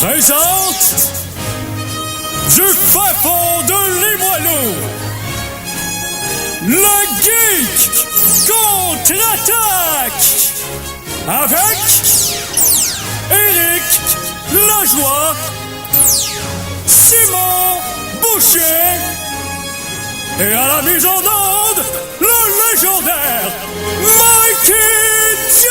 présente du fin fond de Limoilou, le Geek contre-attaque avec Éric Lajoie, Simon Boucher et à la mise en onde, le légendaire Mikey G!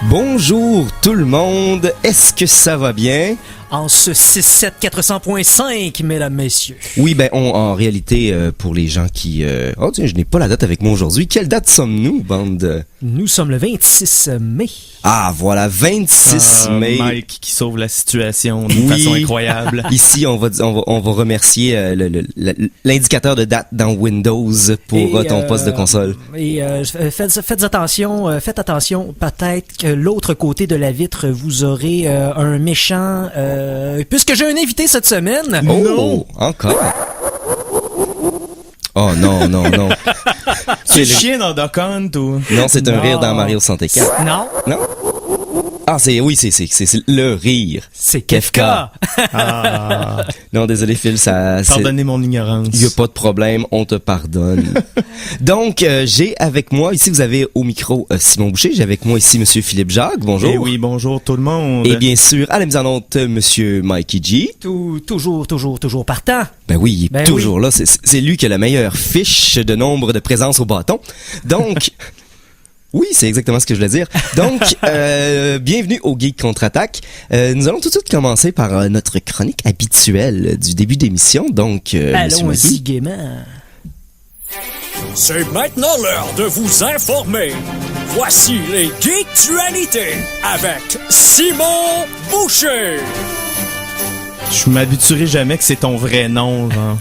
Bonjour tout le monde, est-ce que ça va bien? En ce 6-7 400.5, mesdames, messieurs. Oui, ben en réalité, pour les gens qui... Oh tiens, je n'ai pas la date avec moi aujourd'hui. Quelle date sommes-nous, bande? Nous sommes le 26 mai. Ah, voilà, 26 mai. Mike qui sauve la situation d'une façon incroyable. Ici, on va remercier l'indicateur de date dans Windows pour ton poste de console. Et faites attention, peut-être que l'autre côté de la vitre, vous aurez un méchant... puisque j'ai un invité cette semaine. Oh, non. Encore? Oh non. C'est le chien dans Duck Hunt ou... Non, c'est un rire dans Mario 64. Non. Ah, c'est le rire. C'est Kefka. Ah. Non, désolé Phil, ça... Pardonnez mon ignorance. Il n'y a pas de problème, on te pardonne. Donc, j'ai avec moi, ici vous avez au micro Simon Boucher, j'ai avec moi ici Monsieur Philippe Jacques, bonjour. Et oui, bonjour tout le monde. Et bien sûr, à la mise en onde, Monsieur Mikey G. Toujours partant. Ben oui, il est toujours là, c'est lui qui a la meilleure fiche de nombre de présences au bâton. Donc... Oui, c'est exactement ce que je voulais dire. Donc, bienvenue au Geek Contre-Attaque. Nous allons tout de suite commencer par notre chronique habituelle du début d'émission. Donc, allons-y gaiement. C'est maintenant l'heure de vous informer. Voici les Geektualités avec Simon Boucher. Je m'habituerai jamais que c'est ton vrai nom, genre.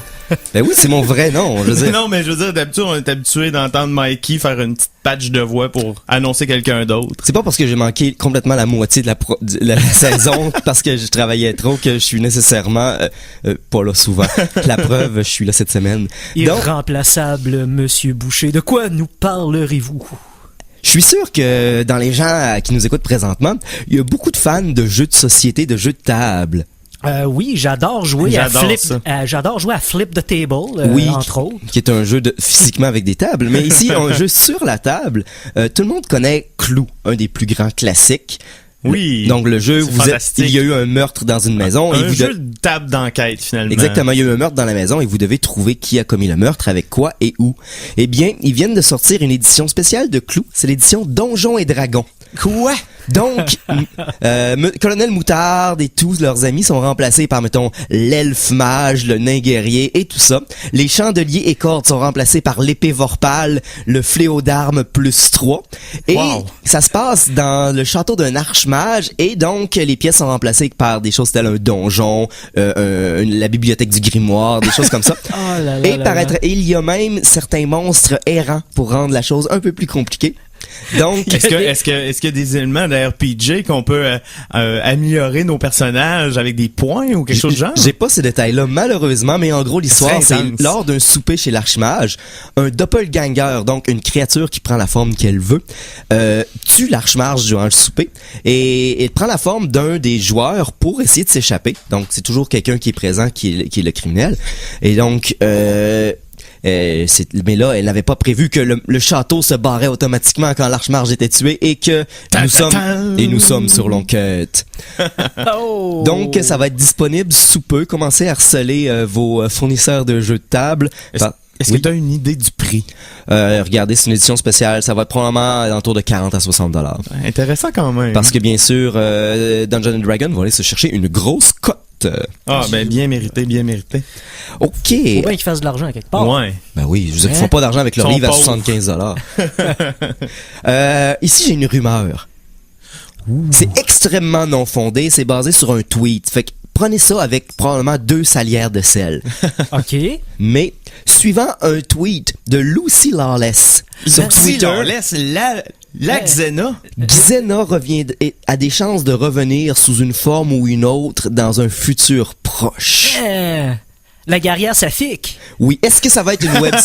Ben oui, c'est mon vrai nom, je veux dire. Non, mais je veux dire, d'habitude, on est habitué d'entendre Mikey faire une petite patch de voix pour annoncer quelqu'un d'autre. C'est pas parce que j'ai manqué complètement la moitié de la saison parce que je travaillais trop que je suis nécessairement pas là souvent. La preuve, je suis là cette semaine. Irremplaçable, Monsieur Boucher. De quoi nous parlerez-vous? Je suis sûr que dans les gens qui nous écoutent présentement, il y a beaucoup de fans de jeux de société, de jeux de table. Oui, j'adore jouer à Flip the Table, entre autres. Qui est un jeu physiquement avec des tables. Mais ici, un jeu sur la table. Tout le monde connaît Clou, un des plus grands classiques. Oui. Donc le jeu, il y a eu un meurtre dans une maison. Un jeu de table d'enquête, finalement. Exactement, il y a eu un meurtre dans la maison et vous devez trouver qui a commis le meurtre, avec quoi et où. Eh bien, ils viennent de sortir une édition spéciale de Clou. C'est l'édition Donjons et Dragons. Quoi? Donc, Colonel Moutarde et tous leurs amis sont remplacés par, mettons, l'elfe mage, le nain guerrier et tout ça. Les chandeliers et cordes sont remplacés par l'épée vorpale, le fléau d'armes +3. Et ça se passe dans le château d'un archmage et donc les pièces sont remplacées par des choses telles un donjon, la bibliothèque du grimoire, des choses comme ça. Et il y a même certains monstres errants pour rendre la chose un peu plus compliquée. Donc, est-ce qu'il y a des éléments d'RPG qu'on peut améliorer nos personnages avec des points ou quelque chose de genre? J'ai pas ces détails-là, malheureusement, mais en gros, l'histoire, c'est lors d'un souper chez l'archimage, un doppelganger, donc une créature qui prend la forme qu'elle veut, tue l'archimage durant le souper et elle prend la forme d'un des joueurs pour essayer de s'échapper. Donc, c'est toujours quelqu'un qui est présent qui est le criminel. Et donc, mais là, elle n'avait pas prévu que le château se barrait automatiquement quand l'archimage était tué et que nous sommes sur l'enquête. Donc, ça va être disponible sous peu. Commencez à harceler vos fournisseurs de jeux de table. Est-ce que tu as une idée du prix? Regardez, c'est une édition spéciale. Ça va être probablement autour de 40 à 60 $. Intéressant quand même. Parce que bien sûr, Dungeons & Dragons va aller se chercher une grosse cote. Ah, ben bien mérité. OK. Faut bien qu'ils fassent de l'argent à quelque part. Ouais. Ben oui, je veux dire qu'ils font pas d'argent avec leur livre à 75 $. Ici, j'ai une rumeur. C'est extrêmement non fondé. C'est basé sur un tweet. Fait que prenez ça avec probablement 2 salières de sel. OK. Mais, suivant un tweet de Lucy Lawless sur Twitter... La Xena. Xena a des chances de revenir sous une forme ou une autre dans un futur proche. La guerrière Safik. Oui, est-ce que ça va être une web...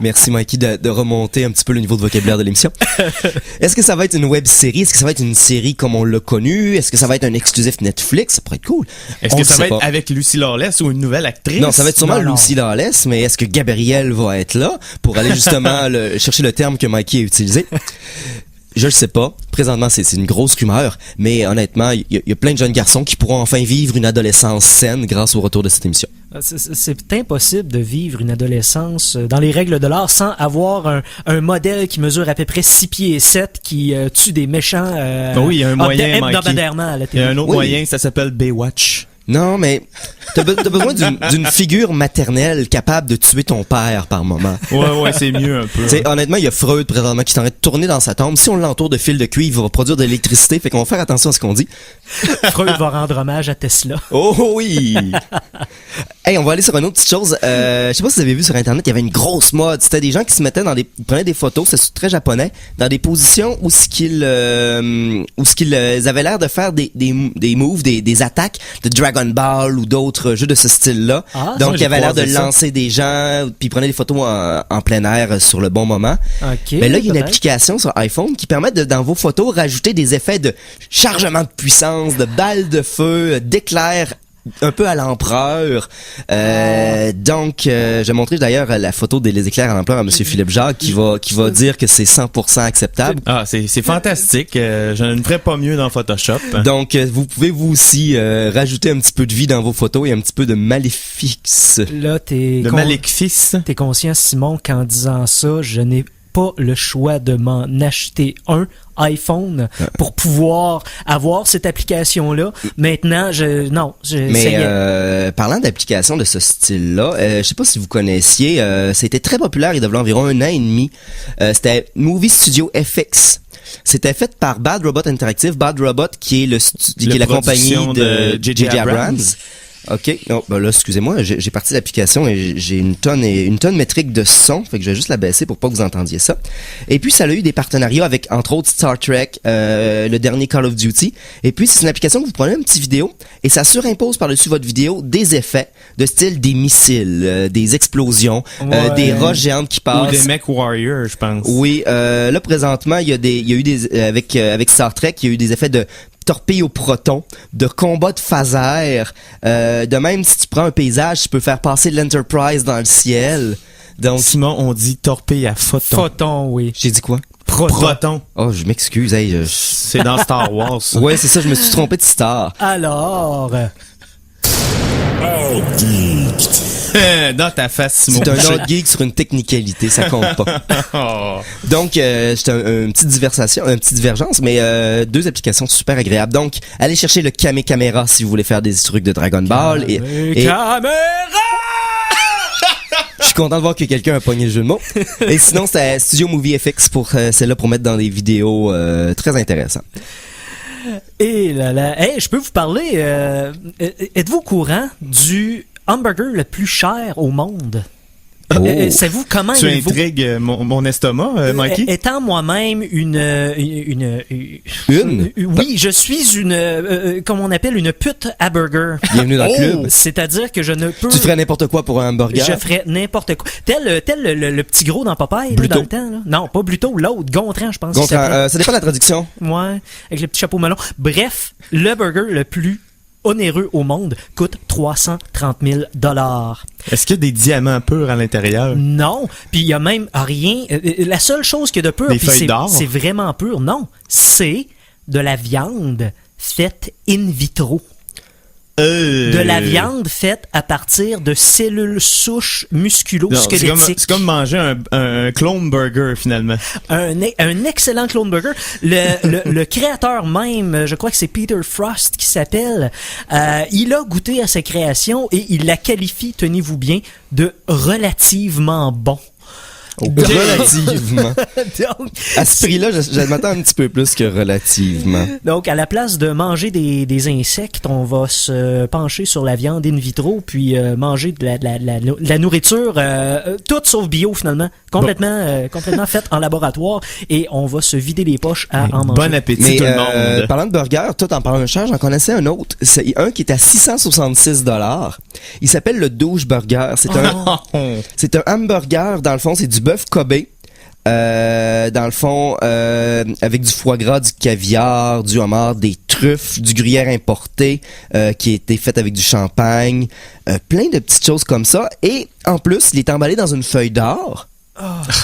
Merci Mikey de remonter un petit peu le niveau de vocabulaire de l'émission. Est-ce que ça va être une web série? Est-ce que ça va être une série comme on l'a connu? Est-ce que ça va être un exclusif Netflix? Ça pourrait être cool. Est-ce que ça va être avec Lucy Lawless ou une nouvelle actrice? Non, ça va être sûrement Non. Lucy Lawless, mais est-ce que Gabrielle va être là pour aller justement chercher le terme que Mikey a utilisé? Je le sais pas. Présentement, c'est une grosse rumeur, mais honnêtement, il y a plein de jeunes garçons qui pourront enfin vivre une adolescence saine grâce au retour de cette émission. C'est impossible de vivre une adolescence dans les règles de l'art sans avoir un modèle qui mesure à peu près 6 pieds et 7 qui tue des méchants oui, il y a un moyen, hebdomadairement à la Il y télé. a un autre moyen, ça s'appelle Baywatch. Non, mais t'as besoin d'une figure maternelle capable de tuer ton père par moment. Ouais, c'est mieux un peu. T'sais, honnêtement, il y a Freud présentement qui est en train de tourner dans sa tombe. Si on l'entoure de fils de cuivre, il va produire de l'électricité. Fait qu'on va faire attention à ce qu'on dit. Freud va rendre hommage à Tesla. Oh oui! Hey, on va aller sur une autre petite chose. Je sais pas si vous avez vu sur Internet, il y avait une grosse mode. C'était des gens qui se mettaient ils prenaient des photos, c'est très japonais, dans des positions où ce qu'ils avaient l'air de faire des moves, des attaques de Dragon Ball ou d'autres jeux de ce style-là. Ah, donc, ça, il avait l'air de j'ai croisé lancer des gens, puis ils prenaient des photos en plein air sur le bon moment. OK. Mais là, il y a une peut-être. application sur iPhone qui permet dans vos photos, rajouter des effets de chargement de puissance, de balles de feu, d'éclairs un peu à l'empereur. Donc, j'ai montré d'ailleurs la photo des éclairs à l'empereur à Monsieur Philippe Jacques qui va dire que c'est 100% acceptable. Ah, c'est fantastique. Je ne ferais pas mieux dans Photoshop. Donc, vous pouvez vous aussi rajouter un petit peu de vie dans vos photos et un petit peu de maléfice. Là, Le maléfice. T'es conscient, Simon, qu'en disant ça, je n'ai pas le choix de m'en acheter un iPhone pour pouvoir avoir cette application-là. Maintenant, ça y Mais est. parlant d'applications de ce style-là, je sais pas si vous connaissiez, c'était très populaire il y a environ 1 an et demi. C'était Movie Studio FX. C'était fait par Bad Robot Interactive. Bad Robot qui est qui est la compagnie de J.J. Abrams. OK. Non, ben là, excusez-moi, j'ai parti l'application et j'ai une tonne métrique de son, fait que je vais juste la baisser pour pas que vous entendiez ça. Et puis, ça a eu des partenariats avec, entre autres, Star Trek, le dernier Call of Duty. Et puis, c'est une application que vous prenez une petite vidéo et ça surimpose par-dessus votre vidéo des effets de style des missiles, des explosions, Ouais. des roches géantes qui passent. Ou des Mech Warriors, je pense. Oui, là, présentement, il y a eu des, avec Star Trek, il y a eu des effets de torpilles au proton, de combats de phaser, de même si tu prends un paysage, tu peux faire passer l'Enterprise dans le ciel. Donc, Simon, on dit torpille à photon. Photon, oui. j'ai dit quoi? Proton. Oh, je m'excuse, hey. C'est dans Star Wars. ça. Ouais, c'est ça, je me suis trompé de star. Alors, Dans ta face, Simon. C'est un autre geek sur une technicalité, ça compte pas. Oh. Donc, c'est une petite divergence, mais 2 applications super agréables. Donc, allez chercher le Kame Camera si vous voulez faire des trucs de Dragon Ball. Et caméra! je suis content de voir que quelqu'un a pogné le jeu de mots. Et sinon, c'est Studio Movie FX celle-là pour mettre dans des vidéos très intéressantes. Et là, hey, je peux vous parler. Êtes-vous au courant du hamburger le plus cher au monde? Oh. Savez-vous comment Tu il vaut? intrigues mon estomac, Mikey? Étant moi-même oui, je suis comme on appelle une pute à burger. Bienvenue dans le club. C'est-à-dire que je ne peux... Tu ferais n'importe quoi pour un hamburger? Je ferais n'importe quoi. Tel le petit gros dans Popeye, là, Bluto. dans le temps. Là. Non, pas Bluto, l'autre, Gontran, je pense. qu'il Gontran, s'appelait. ça dépend de la traduction. Ouais, avec le petit chapeau melon. Bref, le burger le plus onéreux au monde coûte 330 000 $. Est-ce qu'il y a des diamants purs à l'intérieur? Non, puis il y a même rien. La seule chose qu'il y a de pur, Des puis feuilles d'or? c'est vraiment pur. Non, c'est de la viande faite in vitro. De la viande faite à partir de cellules souches Non, musculo-squelettiques. c'est comme manger un clone burger, finalement. Un excellent clone burger. Le créateur même, je crois que c'est Peter Frost qui s'appelle, il a goûté à sa création et il la qualifie, tenez-vous bien, de relativement bon. Relativement. Donc, À ce prix-là, je m'attends un petit peu plus que relativement. Donc, à la place de manger des insectes, on va se pencher sur la viande in vitro, puis manger de la nourriture, toute sauf bio finalement, complètement faite en laboratoire, et on va se vider les poches à en manger. Bon appétit, Mais tout le monde. parlant de burger, toi en parlant de cher, j'en connaissais un autre. C'est un qui est à 666 $. Il s'appelle le Douche Burger. C'est un hamburger, dans le fond, c'est du bœuf Kobe. Dans le fond, avec du foie gras, du caviar, du homard, des truffes, du gruyère importé, qui a été fait avec du champagne, plein de petites choses comme ça. Et en plus, il est emballé dans une feuille d'or.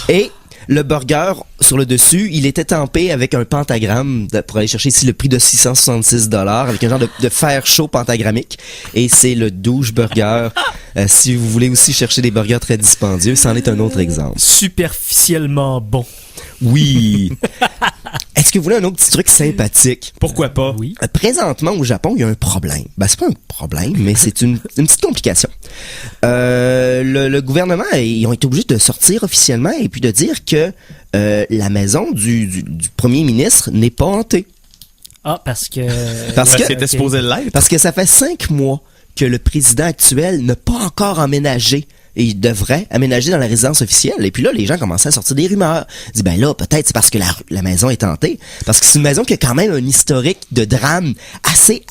Et le burger, sur le dessus, il était tempé avec un pentagramme pour aller chercher ici le prix de 666 $, avec un genre de fer chaud pentagrammique. Et c'est le Douche Burger. Si vous voulez aussi chercher des burgers très dispendieux, c'en est un autre exemple. Superficiellement bon. Oui. Est-ce que vous voulez un autre petit truc sympathique? Pourquoi pas? Oui. Présentement, au Japon, il y a un problème. Ben, c'est pas un problème, mais c'est une petite complication. Le gouvernement, ils ont été obligés de sortir officiellement et puis de dire que la maison du premier ministre n'est pas hantée. Ah, parce que C'était supposé l'être. Parce que ça fait 5 mois que le président actuel n'a pas encore emménagé. Et il devrait aménager dans la résidence officielle. Et puis là, les gens commençaient à sortir des rumeurs. Ils disent, ben là, peut-être c'est parce que la maison est hantée. Parce que c'est une maison qui a quand même un historique de drame assez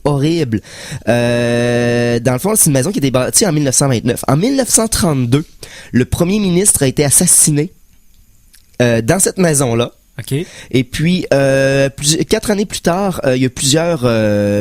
horrible. Dans le fond, c'est une maison qui a été bâtie en 1929. En 1932, le premier ministre a été assassiné dans cette maison-là. OK. Et puis, 4 années plus tard, il y a plusieurs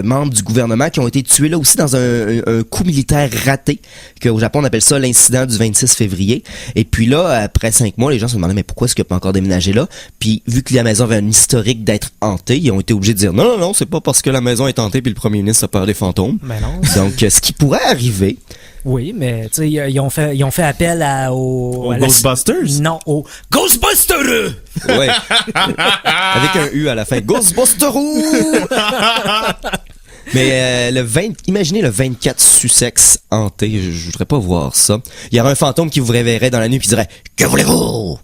membres du gouvernement qui ont été tués là aussi dans un coup militaire raté, qu'au Japon on appelle ça l'incident du 26 février. Et puis là, après 5 mois, les gens se demandaient mais pourquoi est-ce qu'il n'a pas encore déménagé là? Puis vu que la maison avait un historique d'être hantée, ils ont été obligés de dire non, c'est pas parce que la maison est hantée puis le premier ministre a peur des fantômes. Mais non. Donc, ce qui pourrait arriver... Oui, mais tu sais, ils ont fait appel aux Ghostbusters? Non, aux Ghostbusters! Ouais. Avec un U à la fin. Ghostbusters! Mais imaginez le 24 Sussex hanté, je voudrais pas voir ça. Il y aurait un fantôme qui vous réveillerait dans la nuit et dirait « Que voulez-vous? »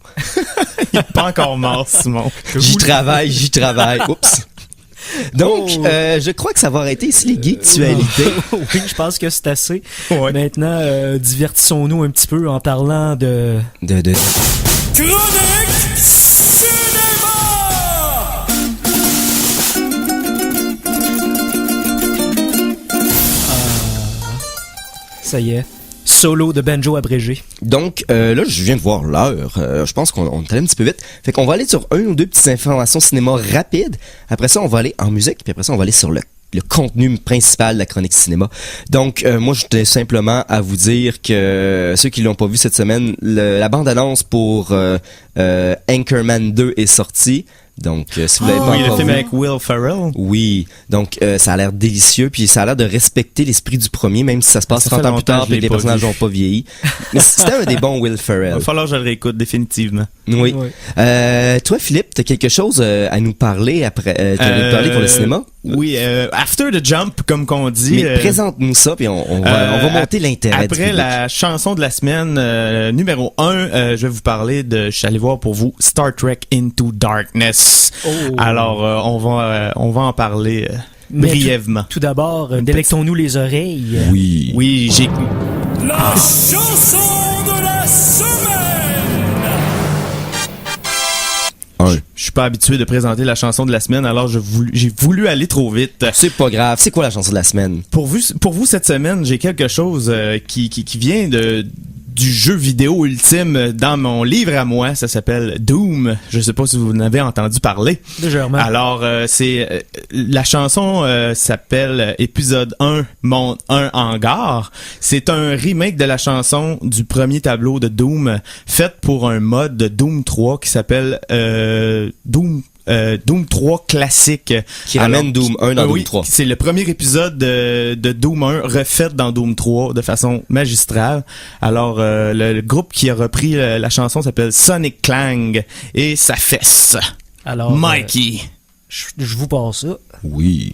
Il est pas encore mort, Simon. J'y travaille. Oups. Donc, je crois que ça va arrêter ici les geektualités. Oui, je pense que c'est assez. Ouais. Maintenant, divertissons-nous un petit peu en parlant de... Chronique Cinéma! Ça y est. Solo de banjo abrégé. Donc, là, je viens de voir l'heure. Je pense qu'on est allé un petit peu vite. Fait qu'on va aller sur 1 ou 2 petites informations cinéma rapides. Après ça, on va aller en musique. Puis après ça, on va aller sur le contenu principal de la chronique cinéma. Donc, moi, je tenais simplement à vous dire que ceux qui l'ont pas vu cette semaine, la bande-annonce pour Anchorman 2 est sortie. Donc, si vous l'avez pas Oui, le encore film vu, avec Will Ferrell. oui, donc ça a l'air délicieux, puis ça a l'air de respecter l'esprit du premier, même si ça se passe Ça 30 fait ans plus tard longtemps que et je que l'ai les pas personnages vu. n'ont pas vieilli. Mais c'était un des bons Will Il Ferrell. va falloir que je le réécoute définitivement. Oui. Oui. Toi, Philippe, t'as quelque chose à nous parler après t'as nous parler pour le cinéma? Oui, After the Jump, comme qu'on dit. Mais présente-nous ça, puis on va monter l'intérêt du Après public. la chanson de la semaine numéro 1, je vais vous parler de, je suis allé voir pour vous, Star Trek Into Darkness. Oh. Alors, on va en parler Mais brièvement. Tout d'abord, délectons-nous les oreilles. Oui. Oui, j'ai... La chanson de la semaine! Je suis pas habitué de présenter la chanson de la semaine, alors j'ai voulu aller trop vite. C'est pas grave. C'est quoi la chanson de la semaine? Pour vous cette semaine, j'ai quelque chose qui vient du jeu vidéo ultime dans mon livre à moi. Ça s'appelle Doom. Je sais pas si vous en avez entendu parler. Légèrement. Alors, c'est la chanson s'appelle Épisode 1, Monde 1 Hangar. C'est un remake de la chanson du premier tableau de Doom, faite pour un mode de Doom 3 qui s'appelle Doom 3 classique. Qui ramène Doom 1 dans Doom oui, 3. C'est le premier épisode de Doom 1 refait dans Doom 3 de façon magistrale. Alors, le groupe qui a repris la chanson s'appelle Sonic Clang et ça fesse. Alors, Mikey. je vous passe ça. Oui.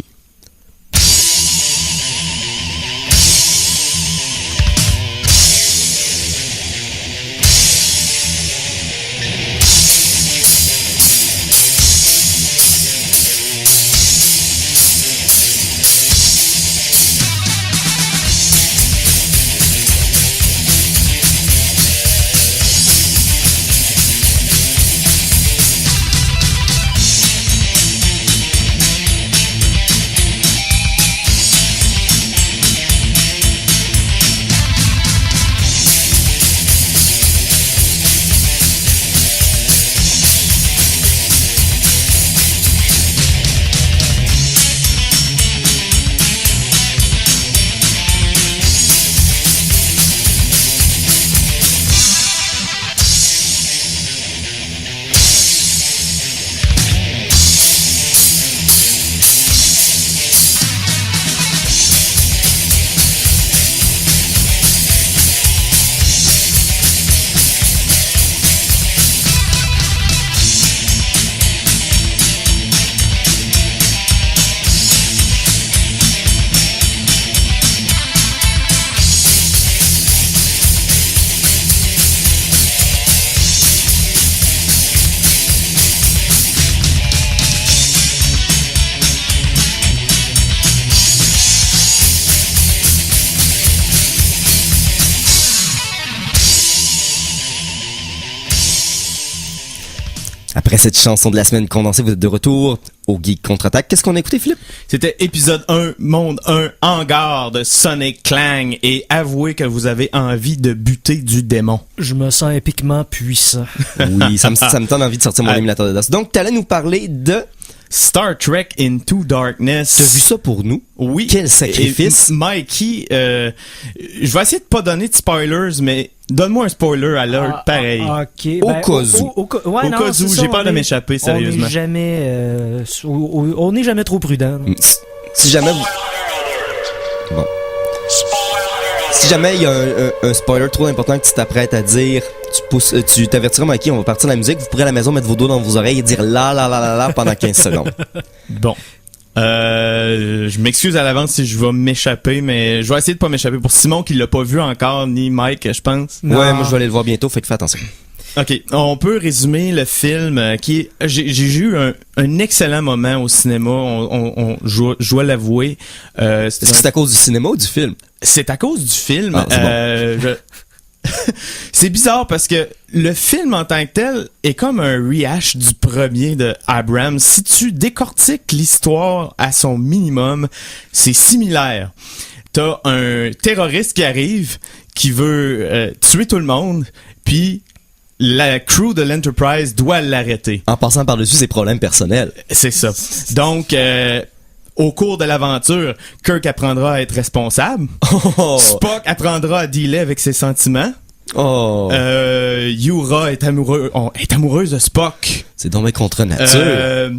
Après cette chanson de la semaine condensée, vous êtes de retour au Geek Contre-Attaque. Qu'est-ce qu'on a écouté, Philippe? C'était épisode 1, Monde 1, Hangar de Sonic Clang. Et avouez que vous avez envie de buter du démon. Je me sens épiquement puissant. Oui, ça me donne envie de sortir mon émulateur de DOS. Donc, t'allais nous parler de... Star Trek Into Darkness. T'as vu ça pour nous? Oui. Quel sacrifice. Et Mikey, je vais essayer de pas donner de spoilers, mais donne-moi un spoiler alert pareil. OK. Au cas où. Au cas où, j'ai peur de m'échapper, sérieusement. On n'est jamais trop prudent. Si jamais vous... Bon. Si jamais il y a un spoiler trop important que tu t'apprêtes à dire, tu t'avertiras, Mikey, on va partir de la musique, vous pourrez à la maison mettre vos doigts dans vos oreilles et dire la pendant 15 secondes. Bon. Je m'excuse à l'avance si je vais m'échapper, mais je vais essayer de pas m'échapper. Pour Simon qui l'a pas vu encore, ni Mike, je pense. Ouais, moi je vais aller le voir bientôt, fait que fais attention. OK, on peut résumer le film qui est... J'ai eu un excellent moment au cinéma, je dois l'avouer. Est-ce que c'est à cause du cinéma ou du film? C'est à cause du film. Ah, c'est bon. C'est bizarre parce que le film en tant que tel est comme un rehash du premier de Abrams. Si tu décortiques l'histoire à son minimum, c'est similaire. T'as un terroriste qui arrive, qui veut tuer tout le monde, puis la crew de l'Enterprise doit l'arrêter. En passant par-dessus ses problèmes personnels. C'est ça. Donc... au cours de l'aventure, Kirk apprendra à être responsable. Oh. Spock apprendra à dealer avec ses sentiments. Oh. Uhura est amoureuse de Spock. C'est donc contre nature.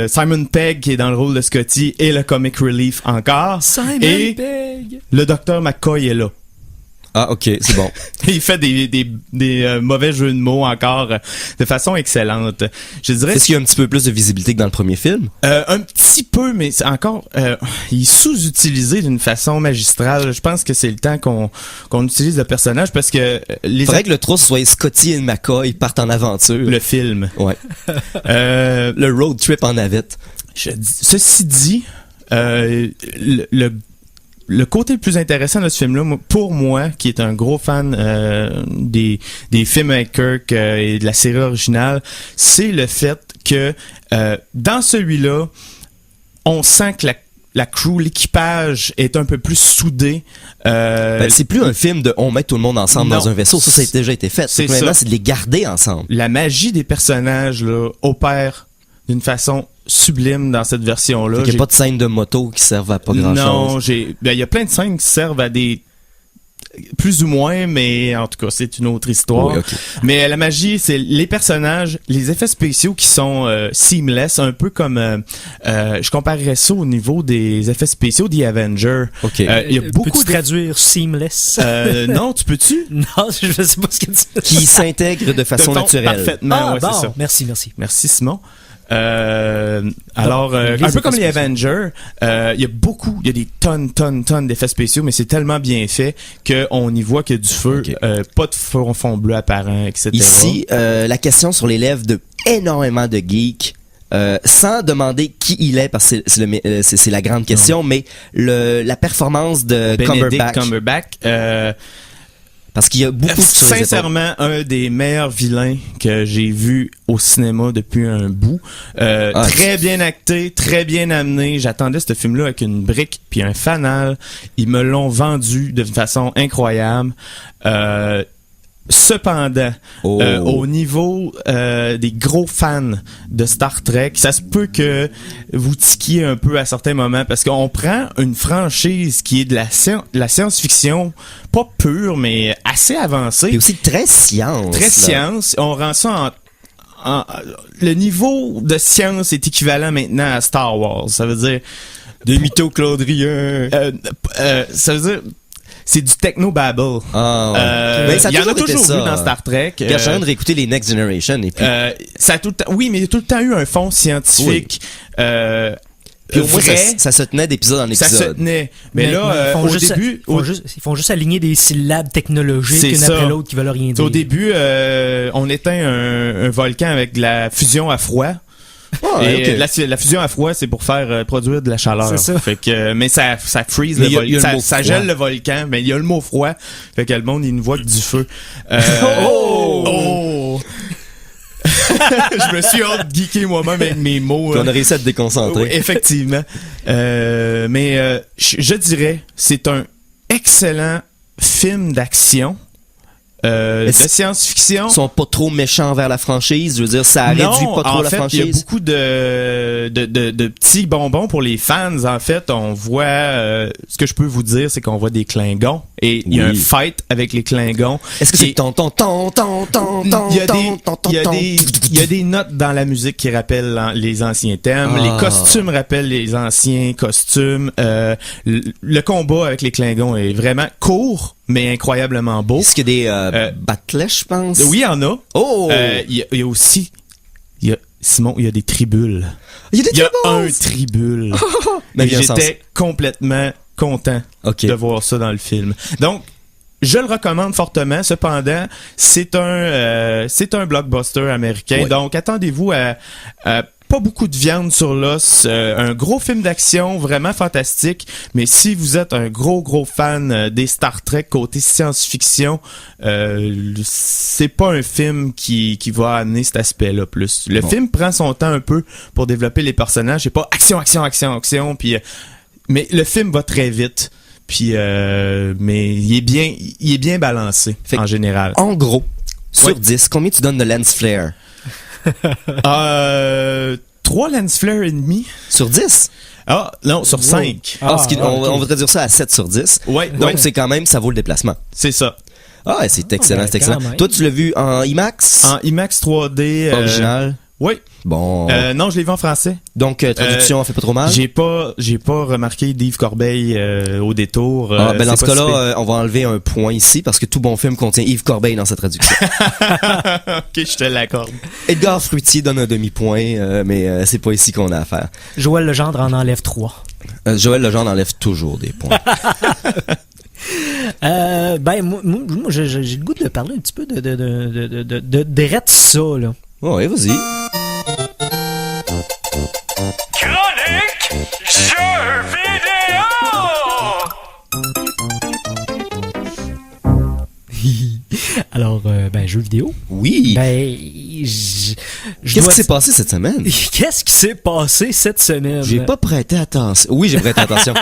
Simon Pegg, qui est dans le rôle de Scotty, et le comic relief encore. Simon et Pegg. Le docteur McCoy est là. Ah, ok, c'est bon. Il fait des mauvais jeux de mots encore de façon excellente. Je dirais. Est-ce qu'il y a un petit peu plus de visibilité que dans le premier film? Un petit peu, mais c'est encore, il est sous-utilisé d'une façon magistrale. Je pense que c'est le temps qu'on utilise le personnage parce que faudrait que le trousse soit Scotty et McCoy partent en aventure. Le film. Ouais. Le road trip en navette. Ceci dit, le côté le plus intéressant de ce film-là, pour moi, qui est un gros fan des films avec Kirk et de la série originale, c'est le fait que dans celui-là, on sent que la crew, l'équipage est un peu plus soudé. C'est plus un film de on met tout le monde ensemble dans un vaisseau. Ça a déjà été fait. Maintenant, c'est de les garder ensemble. La magie des personnages là, opère d'une façon sublime dans cette version-là. Il n'y a pas de scènes de moto qui servent à pas grand-chose. Non, il y a plein de scènes qui servent à des... plus ou moins, mais en tout cas, c'est une autre histoire. Oui, okay. Mais la magie, c'est les personnages, les effets spéciaux qui sont seamless, un peu comme... je comparerais ça au niveau des effets spéciaux des Avengers. Ok. Il y a beaucoup Peux-tu traduire seamless? Non, tu peux-tu? Non, je sais pas ce que tu dis. Qui s'intègre de façon naturelle. Parfaitement, ouais, bon, c'est ça. Merci. Merci, Simon. Alors, un peu comme les Avengers, il y a des tonnes d'effets spéciaux, mais c'est tellement bien fait qu'on y voit qu'il y a du feu, okay. pas de fond bleu apparent, etc. Ici, la question sur les lèvres de énormément de geeks, sans demander qui il est, parce que c'est la grande question, mais la performance de Benedict Cumberbatch. Parce qu'il y a beaucoup de choses. Sincèrement, un des meilleurs vilains que j'ai vu au cinéma depuis un bout. Très bien acté, très bien amené. J'attendais ce film-là avec une brique puis un fanal. Ils me l'ont vendu de façon incroyable. Cependant, au niveau des gros fans de Star Trek, ça se peut que vous tiquiez un peu à certains moments parce qu'on prend une franchise qui est de la science-fiction, pas pure, mais assez avancée. Et aussi très science. Très science. On rend ça le niveau de science est équivalent maintenant à Star Wars. Ça veut dire... Des mitochondriens. Ça veut dire... C'est du techno-babble. Ah, ouais. Il y en a toujours vu dans Star Trek. J'ai envie de réécouter les Next Generation. Et puis... ça a tout le temps, oui, mais il y a tout le temps eu un fond scientifique. Oui. Puis au moins, ça se tenait d'épisode en épisode. Ça se tenait. Mais là, au début... Ils font juste aligner des syllabes technologiques une après l'autre qui veulent rien dire. Au début, on éteint un volcan avec de la fusion à froid. Oh, et okay. la fusion à froid, c'est pour faire produire de la chaleur. C'est ça. Fait que, mais ça freeze le volcan. Ça gèle le volcan, mais il y a le mot froid. Fait que le monde, il ne voit que du feu. Je me suis out-geeké moi-même avec mes mots. Puis on a réussi à te déconcentrer. Oui, effectivement. Mais je dirais, c'est un excellent film d'action. De science-fiction. Ils sont pas trop méchants vers la franchise. Je veux dire, ça réduit pas trop la franchise. Il y a beaucoup de petits bonbons pour les fans. En fait, on voit... ce que je peux vous dire, c'est qu'on voit des Klingons. Et il y a un fight avec les Klingons. Est-ce que c'est Il y a des notes dans la musique qui rappellent les anciens thèmes. Les costumes rappellent les anciens costumes. Le combat avec les Klingons est vraiment court, mais incroyablement beau. Est-ce qu'il y a des battlets, je pense? Oui, il y en a. Oh! Il y a aussi... Simon, il y a des tribules. Il y a un tribule. Mais j'étais complètement content de voir ça dans le film. Donc, je le recommande fortement. Cependant, c'est un blockbuster américain. Ouais. Donc, attendez-vous à pas beaucoup de viande sur l'os. Un gros film d'action vraiment fantastique. Mais si vous êtes un gros fan des Star Trek côté science-fiction, c'est pas un film qui va amener cet aspect-là plus. Le film prend son temps un peu pour développer les personnages. C'est pas action. Puis, mais le film va très vite. Puis, mais il est bien balancé en général. En gros, sur 10, combien tu donnes de lens flare? 3 lens flare et demi. Sur 10? Ah, non, sur 5. On voudrait dire ça à 7 sur 10. Donc, c'est quand même, ça vaut le déplacement. C'est ça. Ah, c'est excellent, c'est excellent. Toi, tu l'as vu en IMAX? En IMAX 3D. Original? Oui. Bon. Non, je l'ai vu en français. Donc, traduction, fait pas trop mal? J'ai pas remarqué d'Yves Corbeil au détour. Dans ce cas-là, on va enlever un point ici parce que tout bon film contient Yves Corbeil dans sa traduction. Ok, je te l'accorde. Edgar Fruitier donne un demi-point, mais c'est pas ici qu'on a affaire. Joël Legendre en enlève 3. Joël Legendre enlève toujours des points. Moi, j'ai le goût de parler un petit peu de ça, là. Oui, vas-y. Chronique jeux vidéo! Alors, jeux vidéo? Oui. Qu'est-ce qui s'est passé cette semaine? Qu'est-ce qui s'est passé cette semaine? J'ai pas prêté attention. Oui, j'ai prêté attention.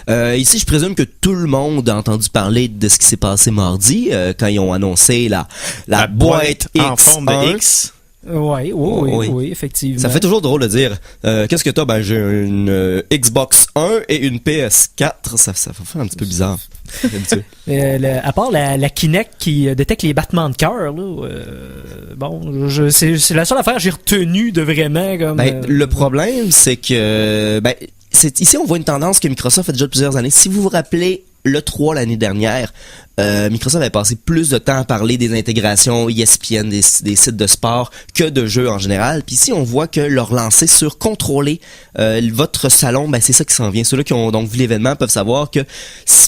Ici, je présume que tout le monde a entendu parler de ce qui s'est passé mardi, quand ils ont annoncé la boîte X en forme de X. Oui, effectivement. Ça fait toujours drôle de dire qu'est-ce que t'as? Ben, j'ai une Xbox 1 et une PS4. Ça fait un petit peu bizarre. À part la Kinect qui détecte les battements de cœur, c'est la seule affaire que j'ai retenue de vraiment comme. Le problème, c'est que ici on voit une tendance que Microsoft fait déjà de plusieurs années. Si vous vous rappelez l'E3 l'année dernière, Microsoft avait passé plus de temps à parler des intégrations ESPN, des sites de sport, que de jeux en général. Puis ici, on voit que leur lancer sur contrôler votre salon, c'est ça qui s'en vient. Ceux-là qui ont donc vu l'événement peuvent savoir que,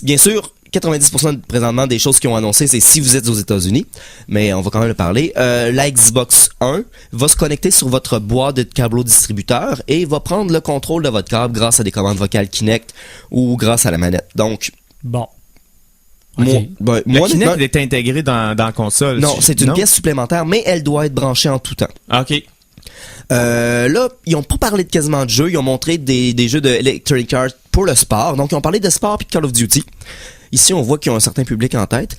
bien sûr, 90% présentement des choses qu'ils ont annoncées, c'est si vous êtes aux États-Unis, mais on va quand même le parler. La Xbox 1 va se connecter sur votre boîte de câble distributeur et va prendre le contrôle de votre câble grâce à des commandes vocales Kinect ou grâce à la manette. Donc, bon. Okay. La Kinect est intégrée dans la console. Non, c'est une pièce supplémentaire, mais elle doit être branchée en tout temps. OK. Là, ils ont pas parlé de quasiment de jeux, ils ont montré des jeux de Electronic Arts pour le sport. Donc, ils ont parlé de sport puis de Call of Duty. Ici, on voit qu'ils ont un certain public en tête.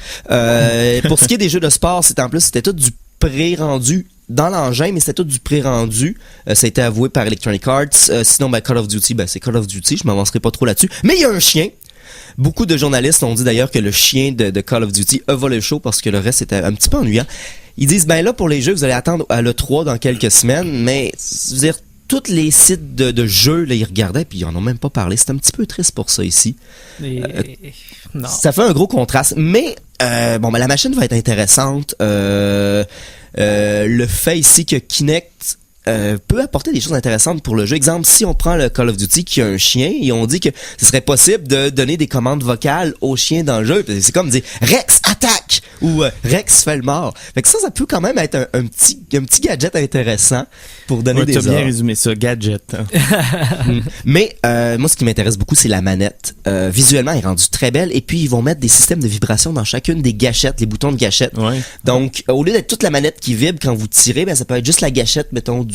Pour ce qui est des jeux de sport, c'était tout du pré-rendu dans l'engin, mais c'était tout du pré-rendu. Ça a été avoué par Electronic Arts. Sinon, Call of Duty, c'est Call of Duty. Je m'avancerai pas trop là-dessus. Mais il y a un chien. Beaucoup de journalistes ont dit d'ailleurs que le chien de Call of Duty a volé le show parce que le reste était un petit peu ennuyant. Ils disent, là, pour les jeux, vous allez attendre à l'E3 dans quelques semaines, mais, je veux dire, tous les sites de jeux, là, ils regardaient puis ils en ont même pas parlé. C'est un petit peu triste pour ça ici. Non. Ça fait un gros contraste, mais la machine va être intéressante. Le fait ici que Kinect peut apporter des choses intéressantes pour le jeu. Exemple, si on prend le Call of Duty qui a un chien et on dit que ce serait possible de donner des commandes vocales au chien dans le jeu, c'est comme dire Rex attaque ou Rex fait le mort. Fait que ça peut quand même être un petit gadget intéressant pour donner des ordres. T'as bien résumé ça, gadget. Mais moi, ce qui m'intéresse beaucoup, c'est la manette. Visuellement, elle est rendue très belle et puis ils vont mettre des systèmes de vibration dans chacune des gâchettes, les boutons de gâchette. Ouais. Donc, au lieu d'être toute la manette qui vibre quand vous tirez, ben ça peut être juste la gâchette, mettons, de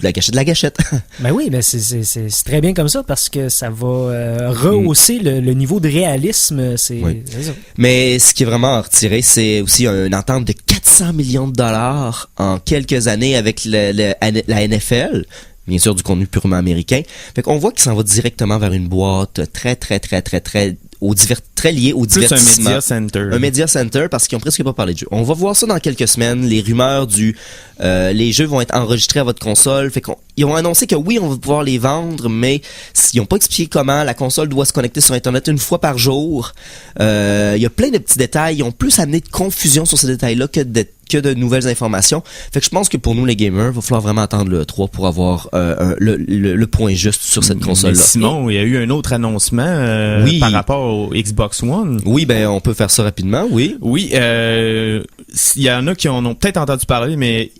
la gâchette de la gâchette. Ben oui, ben c'est très bien comme ça parce que ça va rehausser le niveau de réalisme. C'est ça. Mais ce qui est vraiment à retirer, c'est aussi une entente de 400 millions de dollars en quelques années avec la NFL. Bien sûr, du contenu purement américain. Fait qu'on voit qu'il s'en va directement vers une boîte très liée au divertissement. Plus un media center. Un media center parce qu'ils ont presque pas parlé de jeu. On va voir ça dans quelques semaines. Les rumeurs les jeux vont être enregistrés à votre console. Fait ils ont annoncé que oui, on va pouvoir les vendre, mais ils n'ont pas expliqué comment. La console doit se connecter sur Internet une fois par jour. Il y a plein de petits détails. Ils ont plus amené de confusion sur ces détails-là que de nouvelles informations. Fait que je pense que pour nous, les gamers, il va falloir vraiment attendre le 3 pour avoir le point juste sur cette console-là. Mais Simon, il y a eu un autre annoncement par rapport au Xbox One. Oui, ben on peut faire ça rapidement, oui. Oui, il y en a qui en ont peut-être entendu parler, mais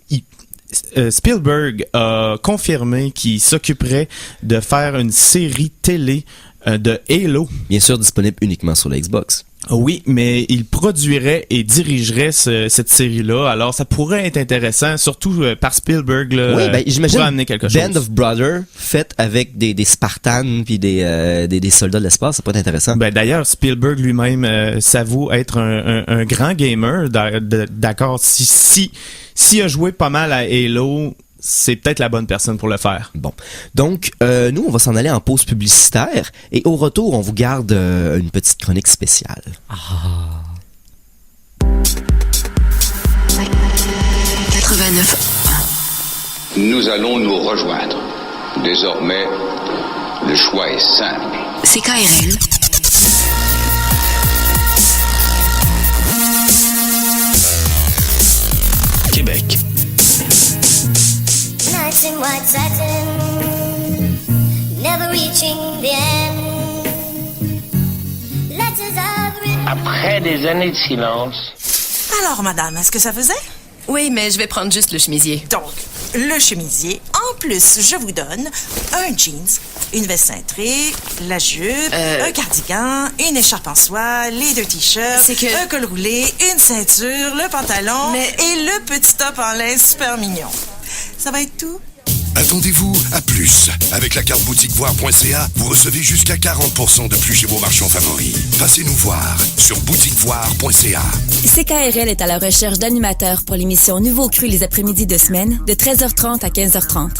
Spielberg a confirmé qu'il s'occuperait de faire une série télé de Halo. Bien sûr, disponible uniquement sur la Xbox. Oui, mais il produirait et dirigerait cette série-là. Alors, ça pourrait être intéressant, surtout par Spielberg. Là, oui, ben, j'imagine pour amener quelque chose. Band of Brothers, fait avec des Spartans puis des soldats de l'espace, ça peut être intéressant. Ben, d'ailleurs, Spielberg lui-même s'avoue être un grand gamer. D'accord, s'il a joué pas mal à Halo, c'est peut-être la bonne personne pour le faire. Bon. Donc, nous, on va s'en aller en pause publicitaire et au retour, on vous garde une petite chronique spéciale. 89. Nous allons nous rejoindre. Désormais, le choix est simple. CKRL. Québec. Nights in white satin, never reaching the end. Letters I've written. Après des années de silence. Alors, madame, est-ce que ça faisait? Oui, mais je vais prendre juste le chemisier. Donc, le chemisier. En plus, je vous donne un jeans, une veste cintrée, la jupe, un cardigan, une écharpe en soie, les 2 t-shirts, un col roulé, une ceinture, le pantalon et le petit top en laine super mignon. Ça va être tout? Attendez-vous à plus. Avec la carte boutiquevoire.ca, vous recevez jusqu'à 40% de plus chez vos marchands favoris. Passez nous voir sur boutiquevoire.ca. CKRL est à la recherche d'animateurs pour l'émission Nouveau Cru les après-midi de semaine de 13h30 à 15h30.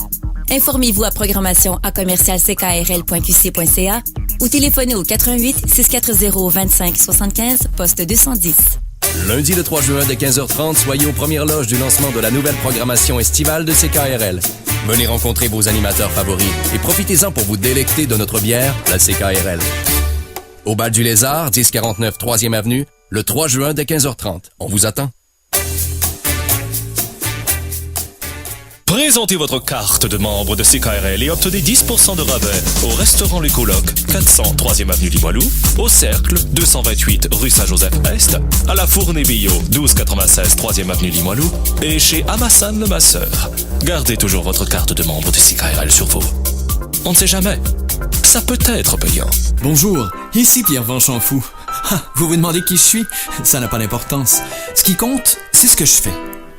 Informez-vous à programmation@commercialckrl.qc.ca ou téléphonez au 88 640 25 75 poste 210. Lundi le 3 juin dès 15h30, soyez aux premières loges du lancement de la nouvelle programmation estivale de CKRL. Venez rencontrer vos animateurs favoris et profitez-en pour vous délecter de notre bière, la CKRL. Au Bal du Lézard, 1049 3e Avenue, le 3 juin dès 15h30. On vous attend. Présentez votre carte de membre de CKRL et obtenez 10% de rabais au restaurant Les Colocs, 400 3e Avenue Limoilou, au Cercle, 228 rue Saint-Joseph-Est, à la Fournée Billot, 1296 3e Avenue Limoilou, et chez Amassan Le Masseur. Gardez toujours votre carte de membre de CKRL sur vous. On ne sait jamais. Ça peut être payant. Bonjour, ici Pierre Vanchampfou. Vous vous demandez qui je suis? Ça n'a pas d'importance. Ce qui compte, c'est ce que je fais.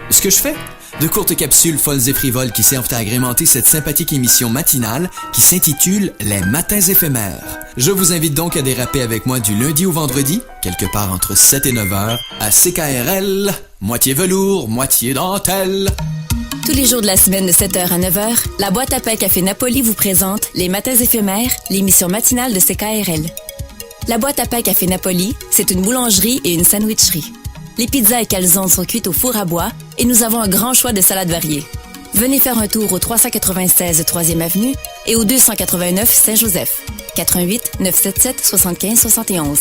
Ce que je fais? De courtes capsules folles et frivoles qui servent à agrémenter cette sympathique émission matinale qui s'intitule Les Matins éphémères. Je vous invite donc à déraper avec moi du lundi au vendredi, quelque part entre 7 et 9 heures, à CKRL, moitié velours, moitié dentelle. Tous les jours de la semaine de 7h à 9h, la boîte à pain Café Napoli vous présente Les Matins éphémères, l'émission matinale de CKRL. La boîte à pain Café Napoli, c'est une boulangerie et une sandwicherie. Les pizzas et calzones sont cuites au four à bois et nous avons un grand choix de salades variées. Venez faire un tour au 396 3e Avenue et au 289 Saint-Joseph. 88 977 75 71.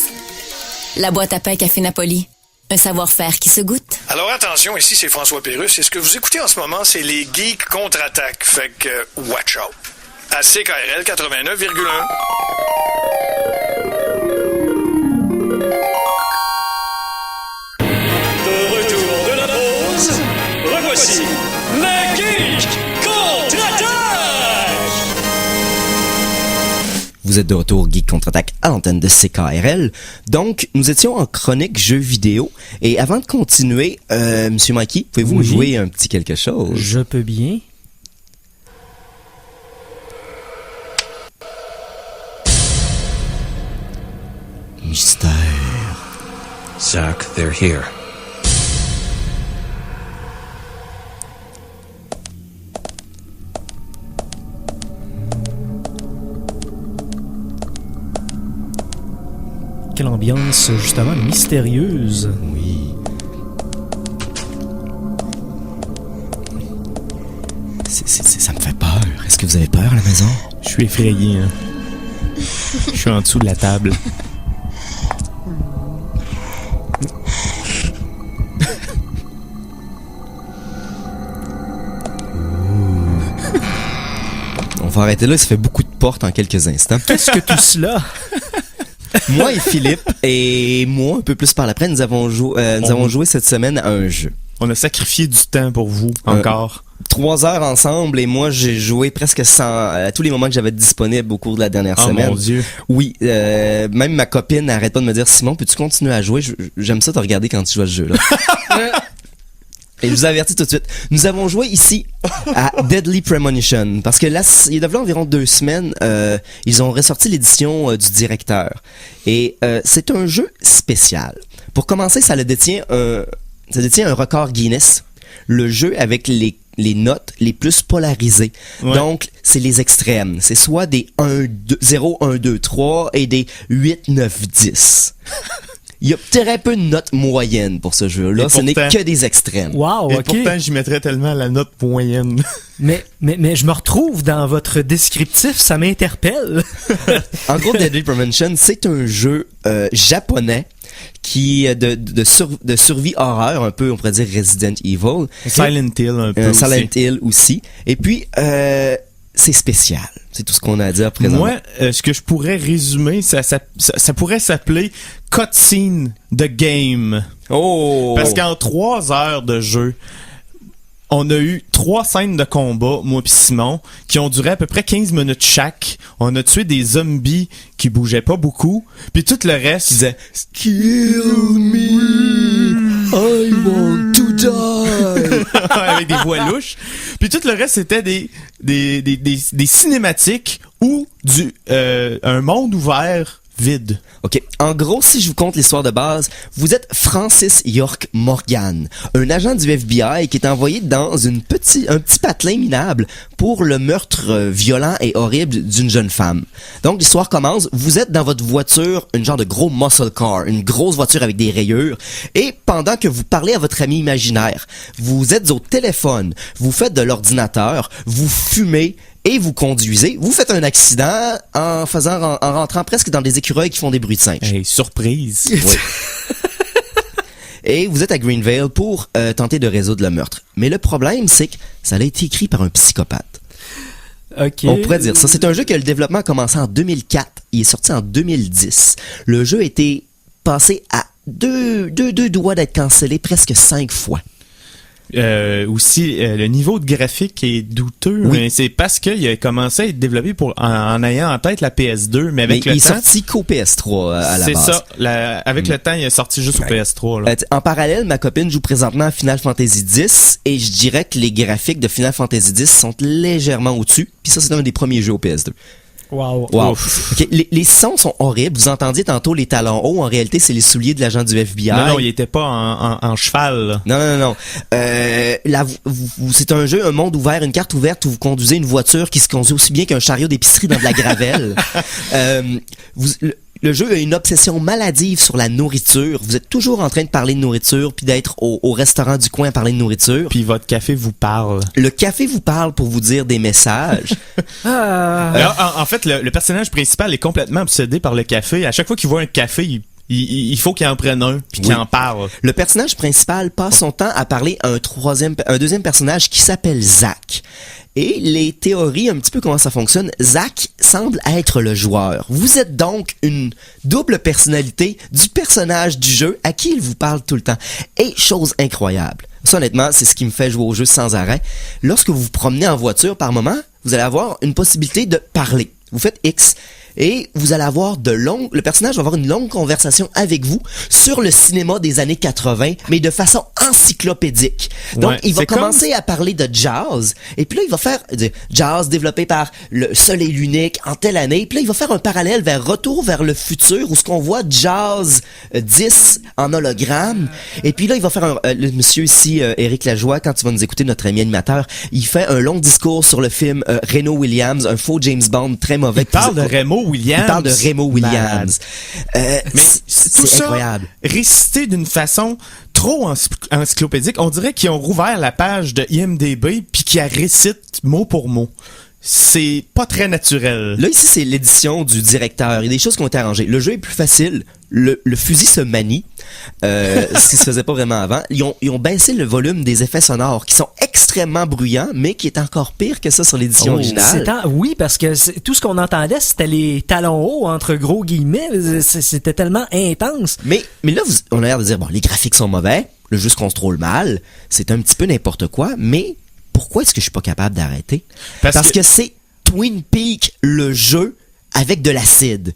La boîte à pain Café Napoli. Un savoir-faire qui se goûte. Alors attention, ici c'est François Pérusse. Et ce que vous écoutez en ce moment, c'est les Geeks contre-attaque. Fait que, watch out. À CKRL 89,1. De retour de la pause, revoici les Geeks contre-attaque! Vous êtes de retour Geek contre-attaque à l'antenne de CKRL. Donc, nous étions en chronique jeux vidéo. Et avant de continuer, Monsieur Mikey, pouvez-vous nous jouer un petit quelque chose? Je peux bien. Mystère. Zach, they're here. Quelle ambiance, justement, mystérieuse. Oui. Ça me fait peur. Est-ce que vous avez peur à la maison? Je suis effrayé, hein. Je suis en dessous de la table. On va arrêter là, ça fait beaucoup de portes en quelques instants. Qu'est-ce que tout cela? Moi et Philippe, et moi, un peu plus par l'après, nous avons joué cette semaine à un jeu. On a sacrifié du temps pour vous, encore. 3 heures ensemble, et moi, j'ai joué presque à tous les moments que j'avais disponibles au cours de la dernière semaine. Oh mon Dieu. Oui, même ma copine n'arrête pas de me dire, Simon, peux-tu continuer à jouer? J'aime ça te regarder quand tu joues à ce jeu-là. Et je vous avertis tout de suite, nous avons joué ici à Deadly Premonition, parce que là, il y a environ 2 semaines, ils ont ressorti l'édition du directeur. Et c'est un jeu spécial. Pour commencer, ça détient un record Guinness, le jeu avec les notes les plus polarisées. Ouais. Donc, c'est les extrêmes. C'est soit des 0, 1, 2, 3 et des 8, 9, 10. Il y a très peu de notes moyennes pour ce jeu-là. Ce n'est que des extrêmes. Wow, et ok. pourtant, j'y mettrais tellement la note moyenne. Mais je me retrouve dans votre descriptif, ça m'interpelle. En gros, Deadly Premonition, c'est un jeu japonais qui de survie horreur, un peu, on pourrait dire Resident Evil. Silent Hill un peu aussi. Silent Hill aussi. Et puis, c'est spécial. C'est tout ce qu'on a à dire présentement. Moi, ce que je pourrais résumer, ça pourrait s'appeler Cutscene the Game. Oh! Parce qu'en 3 heures de jeu, on a eu 3 scènes de combat, moi pis Simon, qui ont duré à peu près 15 minutes chaque. On a tué des zombies qui bougeaient pas beaucoup. Puis tout le reste, ils disaient « Kill me, I want to die » avec des voix louches. Puis tout le reste, c'était des cinématiques ou un monde ouvert vide. OK. En gros, si je vous conte l'histoire de base, vous êtes Francis York Morgan, un agent du FBI qui est envoyé dans un petit patelin minable pour le meurtre violent et horrible d'une jeune femme. Donc, l'histoire commence, vous êtes dans votre voiture, une genre de gros muscle car, une grosse voiture avec des rayures, et pendant que vous parlez à votre ami imaginaire, vous êtes au téléphone, vous faites de l'ordinateur, vous fumez, et vous conduisez, vous faites un accident en rentrant presque dans des écureuils qui font des bruits de singe. Hey, surprise! Oui. Et vous êtes à Greenvale pour tenter de résoudre le meurtre. Mais le problème, c'est que ça a été écrit par un psychopathe. Okay. On pourrait dire ça. C'est un jeu que le développement a commencé en 2004. Il est sorti en 2010. Le jeu a été passé à deux doigts d'être cancellé presque 5 fois. Aussi, le niveau de graphique est douteux, oui. Mais c'est parce qu'il a commencé à être développé en ayant en tête la PS2, mais avec le temps... il est sorti qu'au PS3 à la base. C'est ça. Avec le temps, il est sorti juste au PS3. Là. En parallèle, ma copine joue présentement à Final Fantasy X et je dirais que les graphiques de Final Fantasy X sont légèrement au-dessus. Puis ça, c'est un des premiers jeux au PS2. Wow. Okay. Les sons sont horribles. Vous entendiez tantôt les talons hauts. En réalité, c'est les souliers de l'agent du FBI. Non, il était pas en cheval. Là. Non. C'est un jeu, un monde ouvert, une carte ouverte où vous conduisez une voiture qui se conduit aussi bien qu'un chariot d'épicerie dans de la gravelle. Le jeu a une obsession maladive sur la nourriture. Vous êtes toujours en train de parler de nourriture, puis d'être au restaurant du coin à parler de nourriture. Puis votre café vous parle. Le café vous parle pour vous dire des messages. Alors, en fait, le personnage principal est complètement obsédé par le café. À chaque fois qu'il voit un café, Il faut qu'il en prenne un puis qu'il en parle. Le personnage principal passe son temps à parler à un deuxième personnage qui s'appelle Zach. Et les théories, un petit peu comment ça fonctionne, Zach semble être le joueur. Vous êtes donc une double personnalité du personnage du jeu à qui il vous parle tout le temps. Et chose incroyable, ça honnêtement, c'est ce qui me fait jouer au jeu sans arrêt. Lorsque vous vous promenez en voiture par moment, vous allez avoir une possibilité de parler. Vous faites X et vous allez avoir le personnage va avoir une longue conversation avec vous sur le cinéma des années 80, mais de façon encyclopédique. Donc, il va commencer à parler de jazz, et puis là, il va faire jazz développé par le seul et l'unique en telle année, puis là, il va faire un parallèle vers Retour vers le futur, où ce qu'on voit jazz 10 en hologramme, et puis là, il va faire le monsieur ici, Éric Lajoie, quand tu vas nous écouter, notre ami animateur, il fait un long discours sur le film Reno Williams, un faux James Bond très mauvais. Il parle de Remo Williams. Il parle de Remo Williams. Mais tout c'est ça, incroyable. Récité d'une façon trop encyclopédique. On dirait qu'ils ont rouvert la page de IMDb puis qu'ils la récitent mot pour mot. C'est pas très naturel. Là, ici, c'est l'édition du directeur. Il y a des choses qui ont été arrangées. Le jeu est plus facile. Le fusil se manie. Ce qui se faisait pas vraiment avant. Ils ont baissé le volume des effets sonores qui sont extrêmement bruyants, mais qui est encore pire que ça sur l'édition originale. Oui, parce que tout ce qu'on entendait, c'était les talons hauts, entre gros guillemets. C'était tellement intense. Mais là, on a l'air de dire, bon, les graphiques sont mauvais, le jeu se contrôle mal, c'est un petit peu n'importe quoi, mais pourquoi est-ce que je suis pas capable d'arrêter? Parce que c'est Twin Peaks, le jeu, avec de l'acide.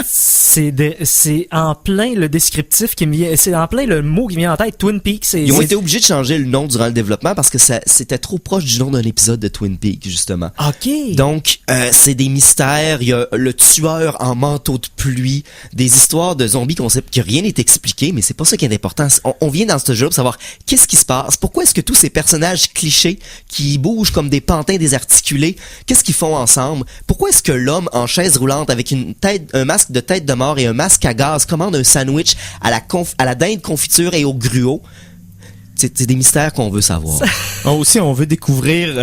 C'est en plein le descriptif qui me vient, c'est en plein le mot qui me vient en tête. Twin Peaks. Ils ont été obligés de changer le nom durant le développement parce que c'était trop proche du nom d'un épisode de Twin Peaks, justement. OK. Donc, c'est des mystères. Il y a le tueur en manteau de pluie, des histoires de zombies que rien n'est expliqué, mais c'est pas ça qui est important. On vient dans ce jeu pour savoir qu'est-ce qui se passe, pourquoi est-ce que tous ces personnages clichés qui bougent comme des pantins désarticulés, qu'est-ce qu'ils font ensemble? Pourquoi est-ce que l'homme en chaise roulante avec un masque de tête de mort et un masque à gaz commande un sandwich à la dinde confiture et au gruau? C'est des mystères qu'on veut savoir. Aussi, on veut découvrir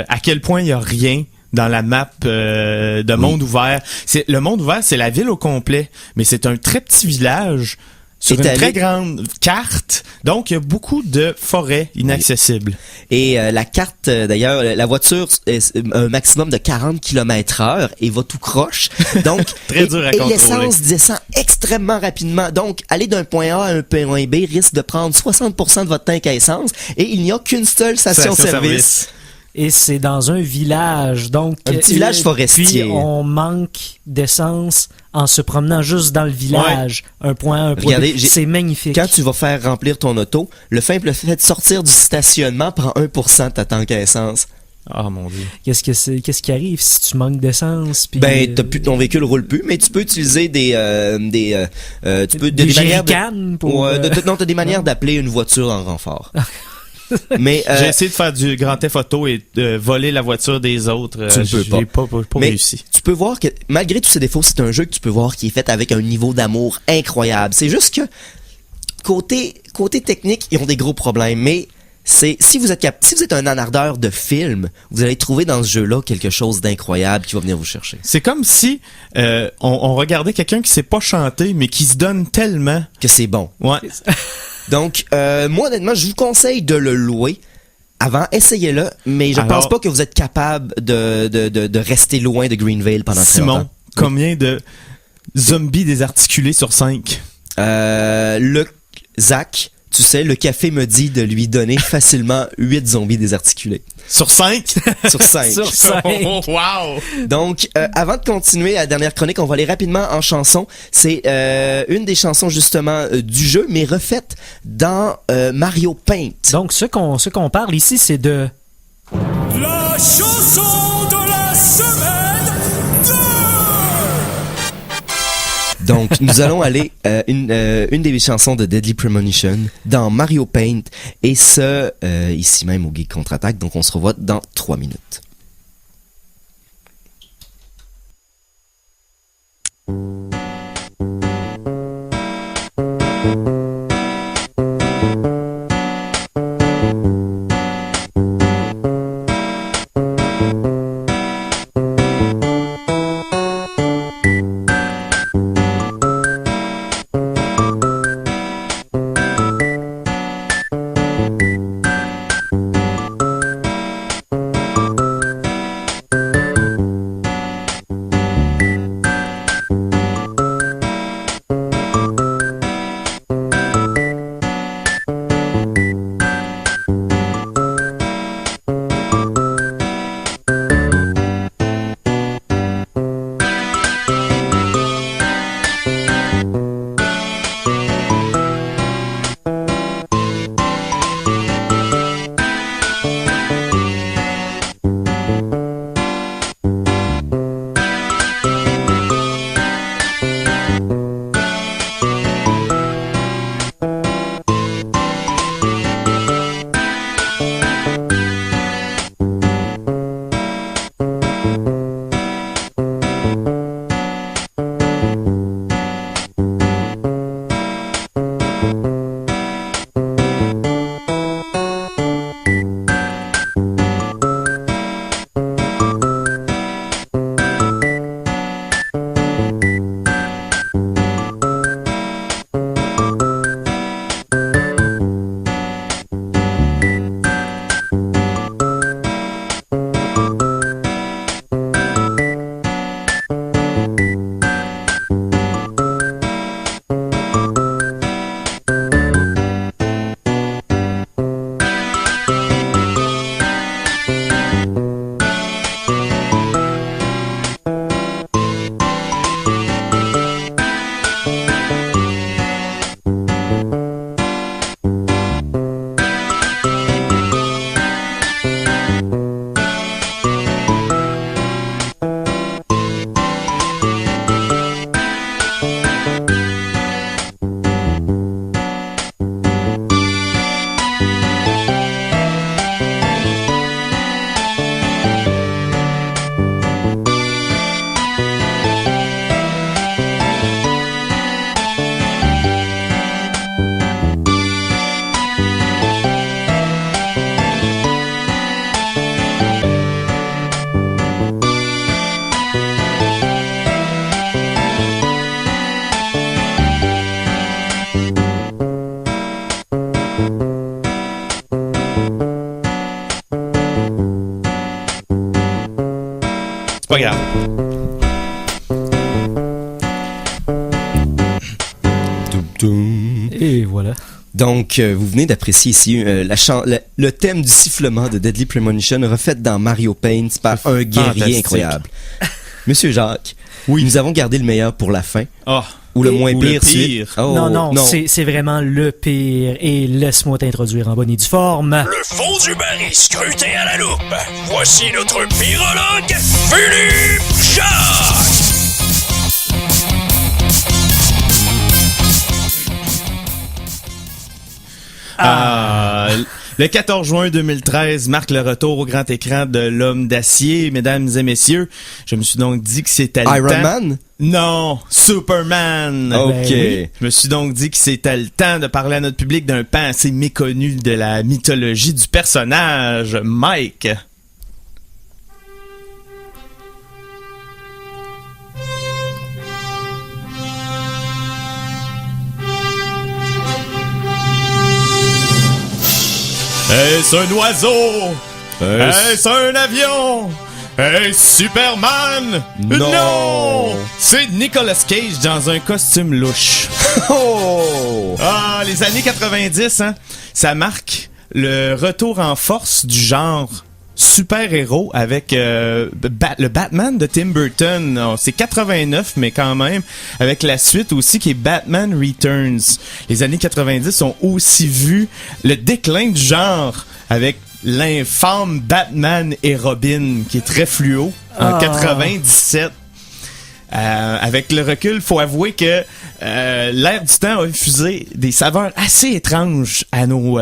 à quel point il y a rien dans la map de monde ouvert. Le monde ouvert, c'est la ville au complet, mais c'est un très petit village sur une très grande carte. Donc, il y a beaucoup de forêts inaccessibles. Et la carte, d'ailleurs, la voiture est un maximum de 40 km/h et va tout croche. Donc, très dur à contrôler. Et l'essence descend extrêmement rapidement. Donc, aller d'un point A à un point B risque de prendre 60% de votre tank à essence et il n'y a qu'une seule station-service. Et c'est dans un village, donc... Un petit village forestier. Puis on manque d'essence en se promenant juste dans le village. Ouais. Un point A, un point Regardez, B. C'est magnifique. Quand tu vas faire remplir ton auto, le simple fait de sortir du stationnement prend 1% de ta tank à essence. Ah, mon Dieu. Qu'est-ce qui arrive si tu manques d'essence? Puis, ton véhicule roule plus, mais tu peux utiliser des jerrycans pour... t'as des manières d'appeler une voiture en renfort. Mais j'ai essayé de faire du grand theft auto et de voler la voiture des autres. Tu ne peux pas. pas réussi. Tu peux voir que malgré tous ses défauts, c'est un jeu que tu peux voir qui est fait avec un niveau d'amour incroyable. C'est juste que côté technique, ils ont des gros problèmes, mais si vous êtes un anardeur de film, vous allez trouver dans ce jeu-là quelque chose d'incroyable qui va venir vous chercher. C'est comme si on regardait quelqu'un qui sait pas chanter, mais qui se donne tellement que c'est bon. Ouais. Donc, moi, honnêtement, je vous conseille de le louer. Avant, essayez-le, mais je pense pas que vous êtes capable de rester loin de Greenvale pendant très longtemps. Simon, combien de zombies désarticulés sur 5? Zach, tu sais, le café me dit de lui donner facilement 8 zombies désarticulés. Sur 5? Sur 5. Sur 5. Oh, wow! Donc, avant de continuer la dernière chronique, on va aller rapidement en chanson. C'est une des chansons, justement, du jeu, mais refaite dans Mario Paint. Donc, ce qu'on parle ici, c'est de... La chanson de la semaine 2! Donc, nous allons aller une des chansons de Deadly Premonition dans Mario Paint et ici même au Geek Contre-Attaque. Donc, on se revoit dans 3 minutes. Yeah. Et voilà. Donc, vous venez d'apprécier ici le thème du sifflement de Deadly Premonition refait dans Mario Paint par un guerrier Fantastique. incroyable. Monsieur Jacques, oui. Nous avons gardé le meilleur pour la fin. Oh. Ou le moins Ou pire. le pire. Oh, non, c'est vraiment le pire. Et laisse-moi t'introduire en bonne et due forme. Le fond du baril scruté à la loupe. Voici notre pyrologue, Philippe Jacques. Le 14 juin 2013 marque le retour au grand écran de l'Homme d'acier, mesdames et messieurs. Je me suis donc dit que c'était le Iron temps... Man? Non, Superman. OK. Ben oui. Je me suis donc dit que c'était le temps de parler à notre public d'un pan assez méconnu de la mythologie du personnage, Mike. Est-ce un oiseau? Est-ce un avion? Est-ce Superman? Non! C'est Nicolas Cage dans un costume louche. Oh! Ah, les années 90, hein? Ça marque le retour en force du genre super-héros avec le Batman de Tim Burton. Oh, c'est 89, mais quand même, avec la suite aussi qui est Batman Returns. Les années 90 ont aussi vu le déclin du genre avec l'infâme Batman et Robin qui est très fluo en 97. Avec le recul, faut avouer que l'ère du temps a infusé des saveurs assez étranges à nos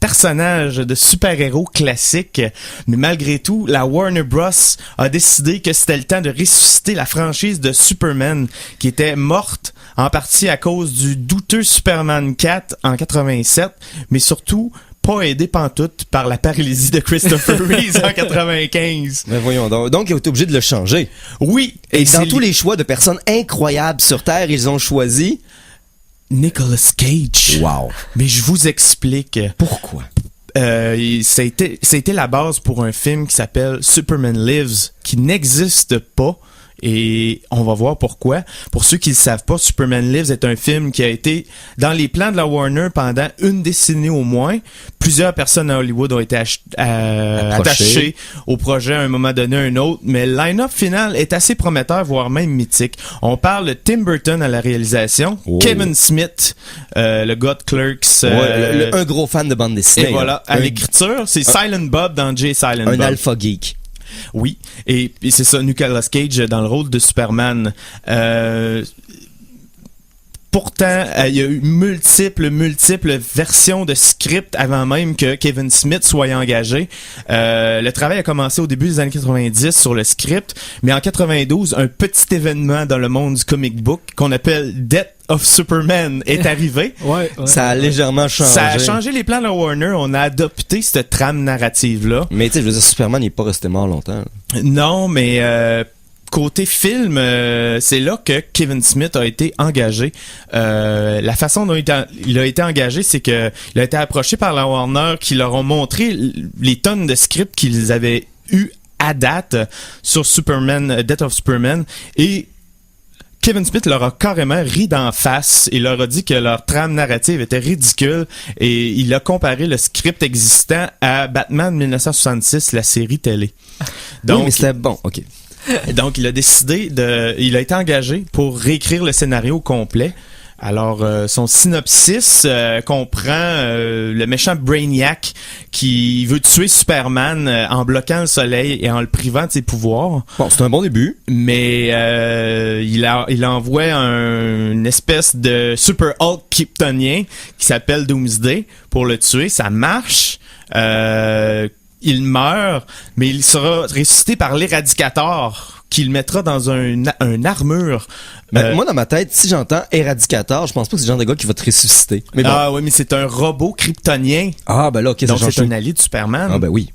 personnages de super-héros classiques, mais malgré tout, la Warner Bros. A décidé que c'était le temps de ressusciter la franchise de Superman, qui était morte en partie à cause du douteux Superman 4 en 87, mais surtout pas aidé pantoute par la paralysie de Christopher Reeve en 95. Mais voyons donc. Donc, ils ont été obligés de le changer. Oui. Et dans tous les choix de personnes incroyables sur Terre, ils ont choisi... Nicolas Cage. Wow. Mais je vous explique. Pourquoi? Ça a été la base pour un film qui s'appelle Superman Lives, qui n'existe pas. Et on va voir pourquoi. Pour ceux qui ne le savent pas, Superman Lives est un film qui a été dans les plans de la Warner pendant une décennie au moins. Plusieurs personnes à Hollywood ont été attachées au projet à un moment donné à un autre, mais le line-up final est assez prometteur, voire même mythique. On parle de Tim Burton à la réalisation, Kevin Smith, le gars de Clerks. Un gros fan de bande dessinée. Et voilà, à l'écriture, c'est Silent Bob dans J. Silent Bob. Un alpha geek. Oui, et c'est ça, Nicolas Cage dans le rôle de Superman. Pourtant, il y a eu multiples versions de script avant même que Kevin Smith soit engagé. Le travail a commencé au début des années 90 sur le script, mais en 92, un petit événement dans le monde du comic book qu'on appelle Death of Superman est arrivé. Ça a légèrement changé. Ça a changé les plans de la Warner. On a adopté cette trame narrative-là. Mais tu sais, je veux dire, Superman n'est pas resté mort longtemps. Non, mais côté film, c'est là que Kevin Smith a été engagé. La façon dont il a été engagé, c'est que il a été approché par la Warner qui leur ont montré les tonnes de scripts qu'ils avaient eu à date sur Superman, Death of Superman, et Kevin Smith leur a carrément ri d'en face et leur a dit que leur trame narrative était ridicule et il a comparé le script existant à Batman 1966, la série télé. Donc, oui, mais c'était bon, ok. Donc, il a décidé il a été engagé pour réécrire le scénario complet. Alors, son synopsis comprend le méchant Brainiac qui veut tuer Superman en bloquant le soleil et en le privant de ses pouvoirs. Bon, c'est un bon début. Mais il envoie une espèce de Super Hulk kryptonien qui s'appelle Doomsday pour le tuer. Ça marche. Il meurt, mais il sera ressuscité par l'Éradicator qui le mettra dans une armure. Moi, dans ma tête, si j'entends Éradicator, je pense pas que c'est le genre de gars qui va te ressusciter. Mais bon. Ah oui, mais c'est un robot kryptonien. Ah, ben là, ok, donc c'est un allié de Superman. Ah, ben oui.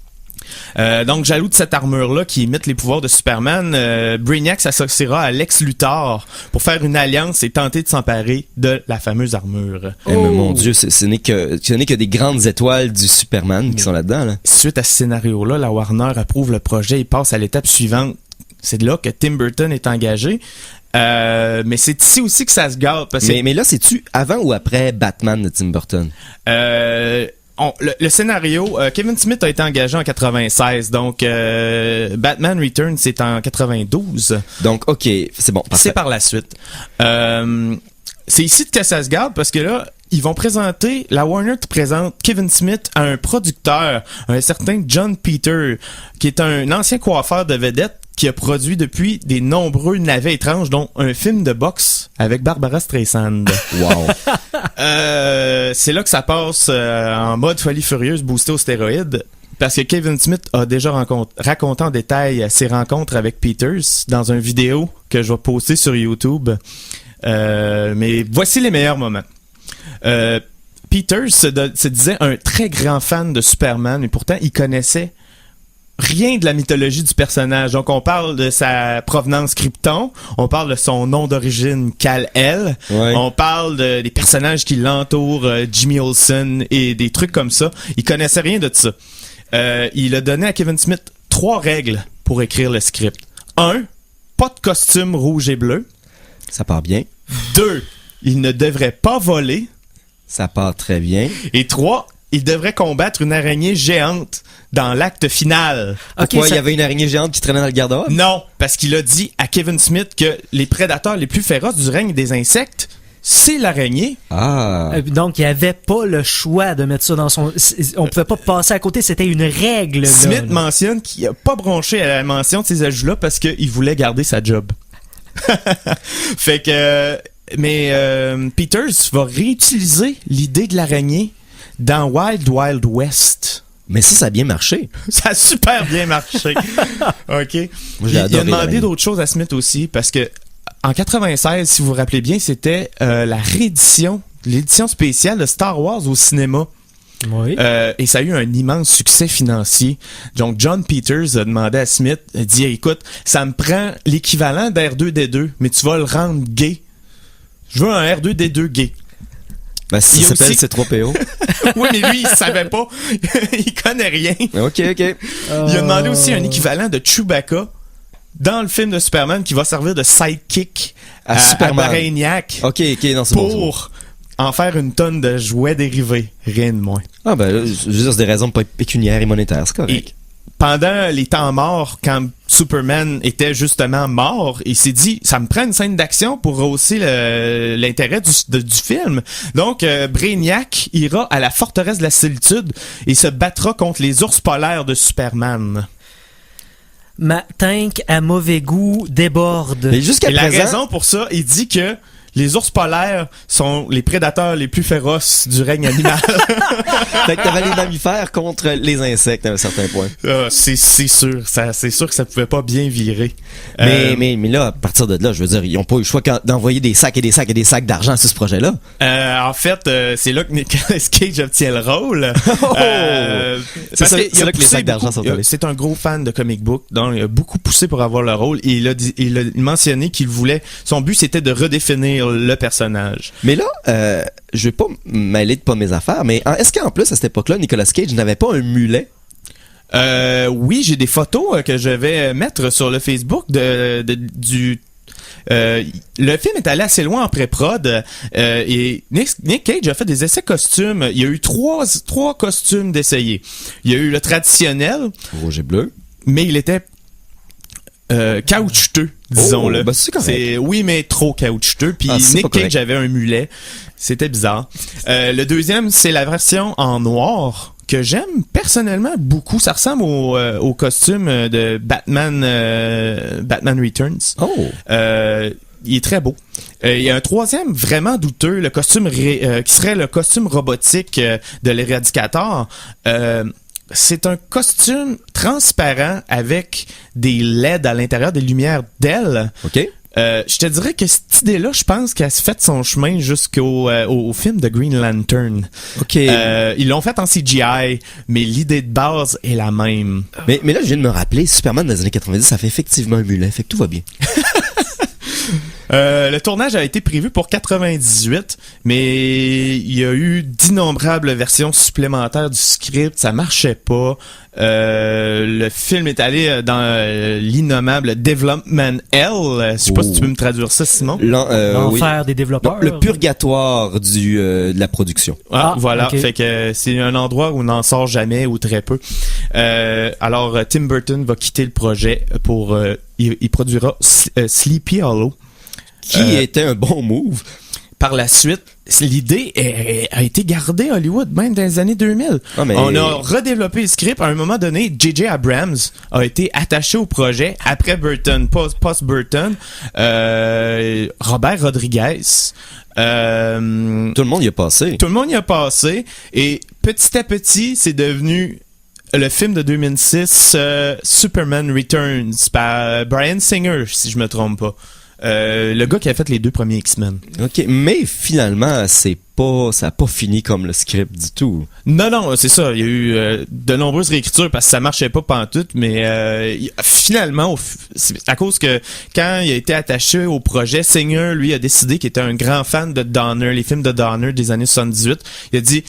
Donc, jaloux de cette armure-là qui imite les pouvoirs de Superman, Brainiac s'associera à Lex Luthor pour faire une alliance et tenter de s'emparer de la fameuse armure. Mais mon Dieu, ce n'est que des grandes étoiles du Superman qui sont là-dedans. Là. Suite à ce scénario-là, la Warner approuve le projet et passe à l'étape suivante, c'est là que Tim Burton est engagé. Mais c'est ici aussi que ça se gâte. Parce mais là, c'est-tu avant ou après Batman de Tim Burton? Le scénario, Kevin Smith a été engagé en 96, donc Batman Returns c'est en 92. Donc, ok, c'est bon. Parfait. C'est par la suite. C'est ici que ça se garde parce que là, ils vont présenter, la Warner présente Kevin Smith à un producteur, un certain John Peter, qui est un ancien coiffeur de vedette qui a produit depuis des nombreux navets étranges, dont un film de boxe avec Barbara Streisand. Wow. C'est là que ça passe en mode folie furieuse boosté aux stéroïdes. Parce que Kevin Smith a déjà raconté en détail ses rencontres avec Peters dans une vidéo que je vais poster sur YouTube. Mais voici les meilleurs moments. Peters se disait un très grand fan de Superman, mais pourtant il connaissait rien de la mythologie du personnage. Donc on parle de sa provenance Krypton, on parle de son nom d'origine Kal-El, on parle des personnages qui l'entourent, Jimmy Olsen et des trucs comme ça. Il connaissait rien de ça. Il a donné à Kevin Smith 3 règles pour écrire le script. 1, pas de costume rouge et bleu. Ça part bien. 2, il ne devrait pas voler. Ça part très bien. Et 3, il devrait combattre une araignée géante dans l'acte final. Pourquoi il y avait une araignée géante qui traînait dans le garde-robe? Non, parce qu'il a dit à Kevin Smith que les prédateurs les plus féroces du règne des insectes, c'est l'araignée. Ah. Donc, il n'y avait pas le choix de mettre ça dans son... On pouvait pas passer à côté, c'était une règle. Smith mentionne qu'il n'a pas bronché à la mention de ces ajouts-là parce qu'il voulait garder sa job. Fait que... Mais Peters va réutiliser l'idée de l'araignée dans Wild Wild West. Mais ça a bien marché. Ça a super bien marché. OK. Moi, il a demandé d'autres choses à Smith aussi parce que en 96, si vous vous rappelez bien, c'était la réédition, l'édition spéciale de Star Wars au cinéma. Oui. Et ça a eu un immense succès financier. Donc, John Peters a demandé à Smith, il a dit, écoute, ça me prend l'équivalent d'R2D2, mais tu vas le rendre gay. Je veux un R2D2 gay. Ben, ça s'appelle C3PO. Oui, mais lui, il savait pas. Il connaît rien. OK. Il a demandé aussi un équivalent de Chewbacca dans le film de Superman qui va servir de sidekick à Brainiac. OK, non, c'est pour en faire une tonne de jouets dérivés. Rien de moins. Ah ben, là, je veux dire, c'est des raisons pécuniaires et monétaires, c'est correct. Et pendant les temps morts, quand Superman était justement mort, il s'est dit, ça me prend une scène d'action pour rehausser l'intérêt du film. Donc, Brainiac ira à la forteresse de la solitude et se battra contre les ours polaires de Superman. Ma tank à mauvais goût déborde. Mais jusqu'à présent... la raison pour ça, il dit que les ours polaires sont les prédateurs les plus féroces du règne animal. Fait que t'avais les mammifères contre les insectes à un certain point. C'est sûr. C'est sûr que ça pouvait pas bien virer. Mais là, à partir de là, je veux dire, ils ont pas eu le choix d'envoyer des sacs et des sacs et des sacs d'argent sur ce projet-là. En fait, c'est là que Nicolas Cage obtient le rôle. C'est là que les sacs d'argent sont allés. C'est un gros fan de comic book, donc il a beaucoup poussé pour avoir le rôle et il a mentionné qu'il voulait... Son but, c'était de redéfinir le personnage. Mais là, je vais pas m'aller de pas mes affaires, mais est-ce qu'en plus, à cette époque-là, Nicolas Cage n'avait pas un mulet? Oui, j'ai des photos que je vais mettre sur le Facebook du... le film est allé assez loin en pré-prod et Nick Cage a fait des essais costumes. Il y a eu trois costumes d'essayés. Il y a eu le traditionnel. Rouge et bleu. Mais il était caoutchouteux, disons-le. Ben c'est correct. Oui, mais trop caoutchouteux. Puis Nick Cage avait un mulet. C'était bizarre. Le deuxième, c'est la version en noir que j'aime personnellement beaucoup. Ça ressemble au costume de Batman Returns. Il est très beau. Il y a un troisième vraiment douteux, le costume qui serait le costume robotique de l'Éradicator. C'est un costume transparent avec des LED à l'intérieur, des lumières d'ailes. OK. Je te dirais que cette idée-là, je pense qu'elle a fait son chemin jusqu'au film de Green Lantern. OK. Ils l'ont fait en CGI, mais l'idée de base est la même. Mais là, je viens de me rappeler, Superman dans les années 90, ça fait effectivement un mulet, fait que tout va bien. Le tournage a été prévu pour 98, mais il y a eu d'innombrables versions supplémentaires du script, ça marchait pas. Le film est allé dans l'innommable Development Hell. Je sais pas si tu peux me traduire ça, Simon. L'enfer des développeurs. Le purgatoire de la production. Voilà. Okay. Fait que c'est un endroit où on n'en sort jamais ou très peu. Alors, Tim Burton va quitter le projet pour... il produira Sleepy Hollow. Qui était un bon move. Par la suite, l'idée a été gardée à Hollywood, même dans les années 2000. On a redéveloppé le script. À un moment donné, J.J. Abrams a été attaché au projet après Burton, post-Burton. Robert Rodriguez. Tout le monde y a passé. Tout le monde y a passé. Et petit à petit, c'est devenu... le film de 2006, Superman Returns, par Bryan Singer, si je me trompe pas. Le gars qui a fait les 2 premiers X-Men. OK, mais finalement, ça a pas fini comme le script du tout. Non, c'est ça. Il y a eu de nombreuses réécritures parce que ça marchait pas pantoute, mais finalement, c'est à cause que quand il a été attaché au projet, Singer, lui, a décidé qu'il était un grand fan de Donner, les films de Donner des années 78. Il a dit...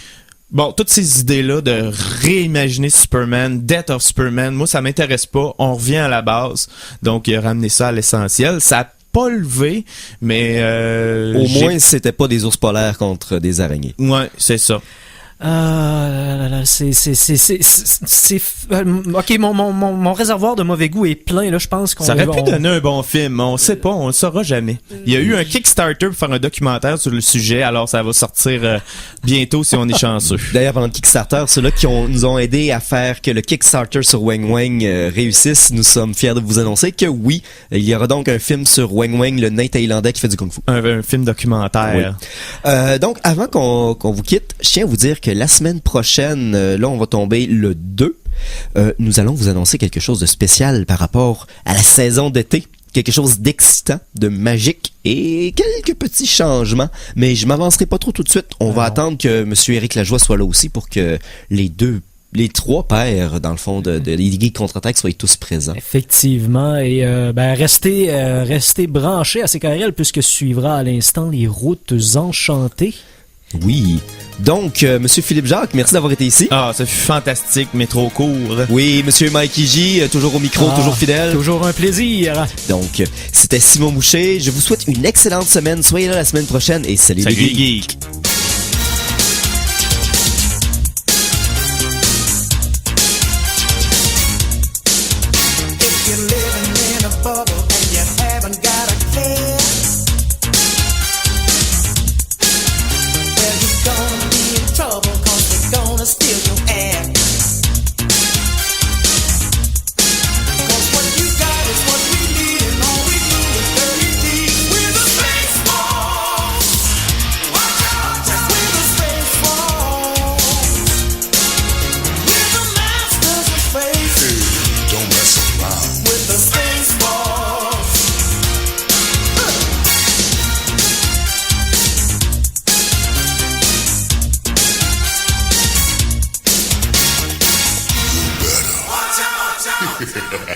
Bon, toutes ces idées-là de réimaginer Superman, Death of Superman, moi, ça m'intéresse pas. On revient à la base. Donc, il a ramené ça à l'essentiel. Ça a pas levé, mais... Au moins, c'était pas des ours polaires contre des araignées. Ouais, c'est ça. Ok, mon réservoir de mauvais goût est plein, là, je pense qu'on... Ça aurait pu donner un bon film, on sait pas, on le saura jamais. Il y a eu un Kickstarter pour faire un documentaire sur le sujet, alors ça va sortir bientôt si on est chanceux. D'ailleurs, pendant le Kickstarter, ceux-là qui nous ont aidé à faire que le Kickstarter sur Weng Weng réussisse, nous sommes fiers de vous annoncer que oui, il y aura donc un film sur Weng Weng, le nain thaïlandais qui fait du kung-fu. Un film documentaire. Oui. Donc, avant qu'on vous quitte, je tiens à vous dire que la semaine prochaine, là, on va tomber le 2. Nous allons vous annoncer quelque chose de spécial par rapport à la saison d'été. Quelque chose d'excitant, de magique et quelques petits changements. Mais je m'avancerai pas trop tout de suite. On va attendre que M. Éric Lajoie soit là aussi pour que les 3 pairs, dans le fond, de les Geeks Contre-Attaque soient tous présents. Effectivement. Et restez branchés à CKRL puisque suivra à l'instant les routes enchantées. Oui. Donc, Monsieur Philippe Jacques, merci d'avoir été ici. Ah, ça fut fantastique, mais trop court. Oui, Monsieur Mikey J, toujours au micro, toujours fidèle. Toujours un plaisir. Donc, c'était Simon Moucher. Je vous souhaite une excellente semaine. Soyez là la semaine prochaine et salut les geeks. Ha ha ha!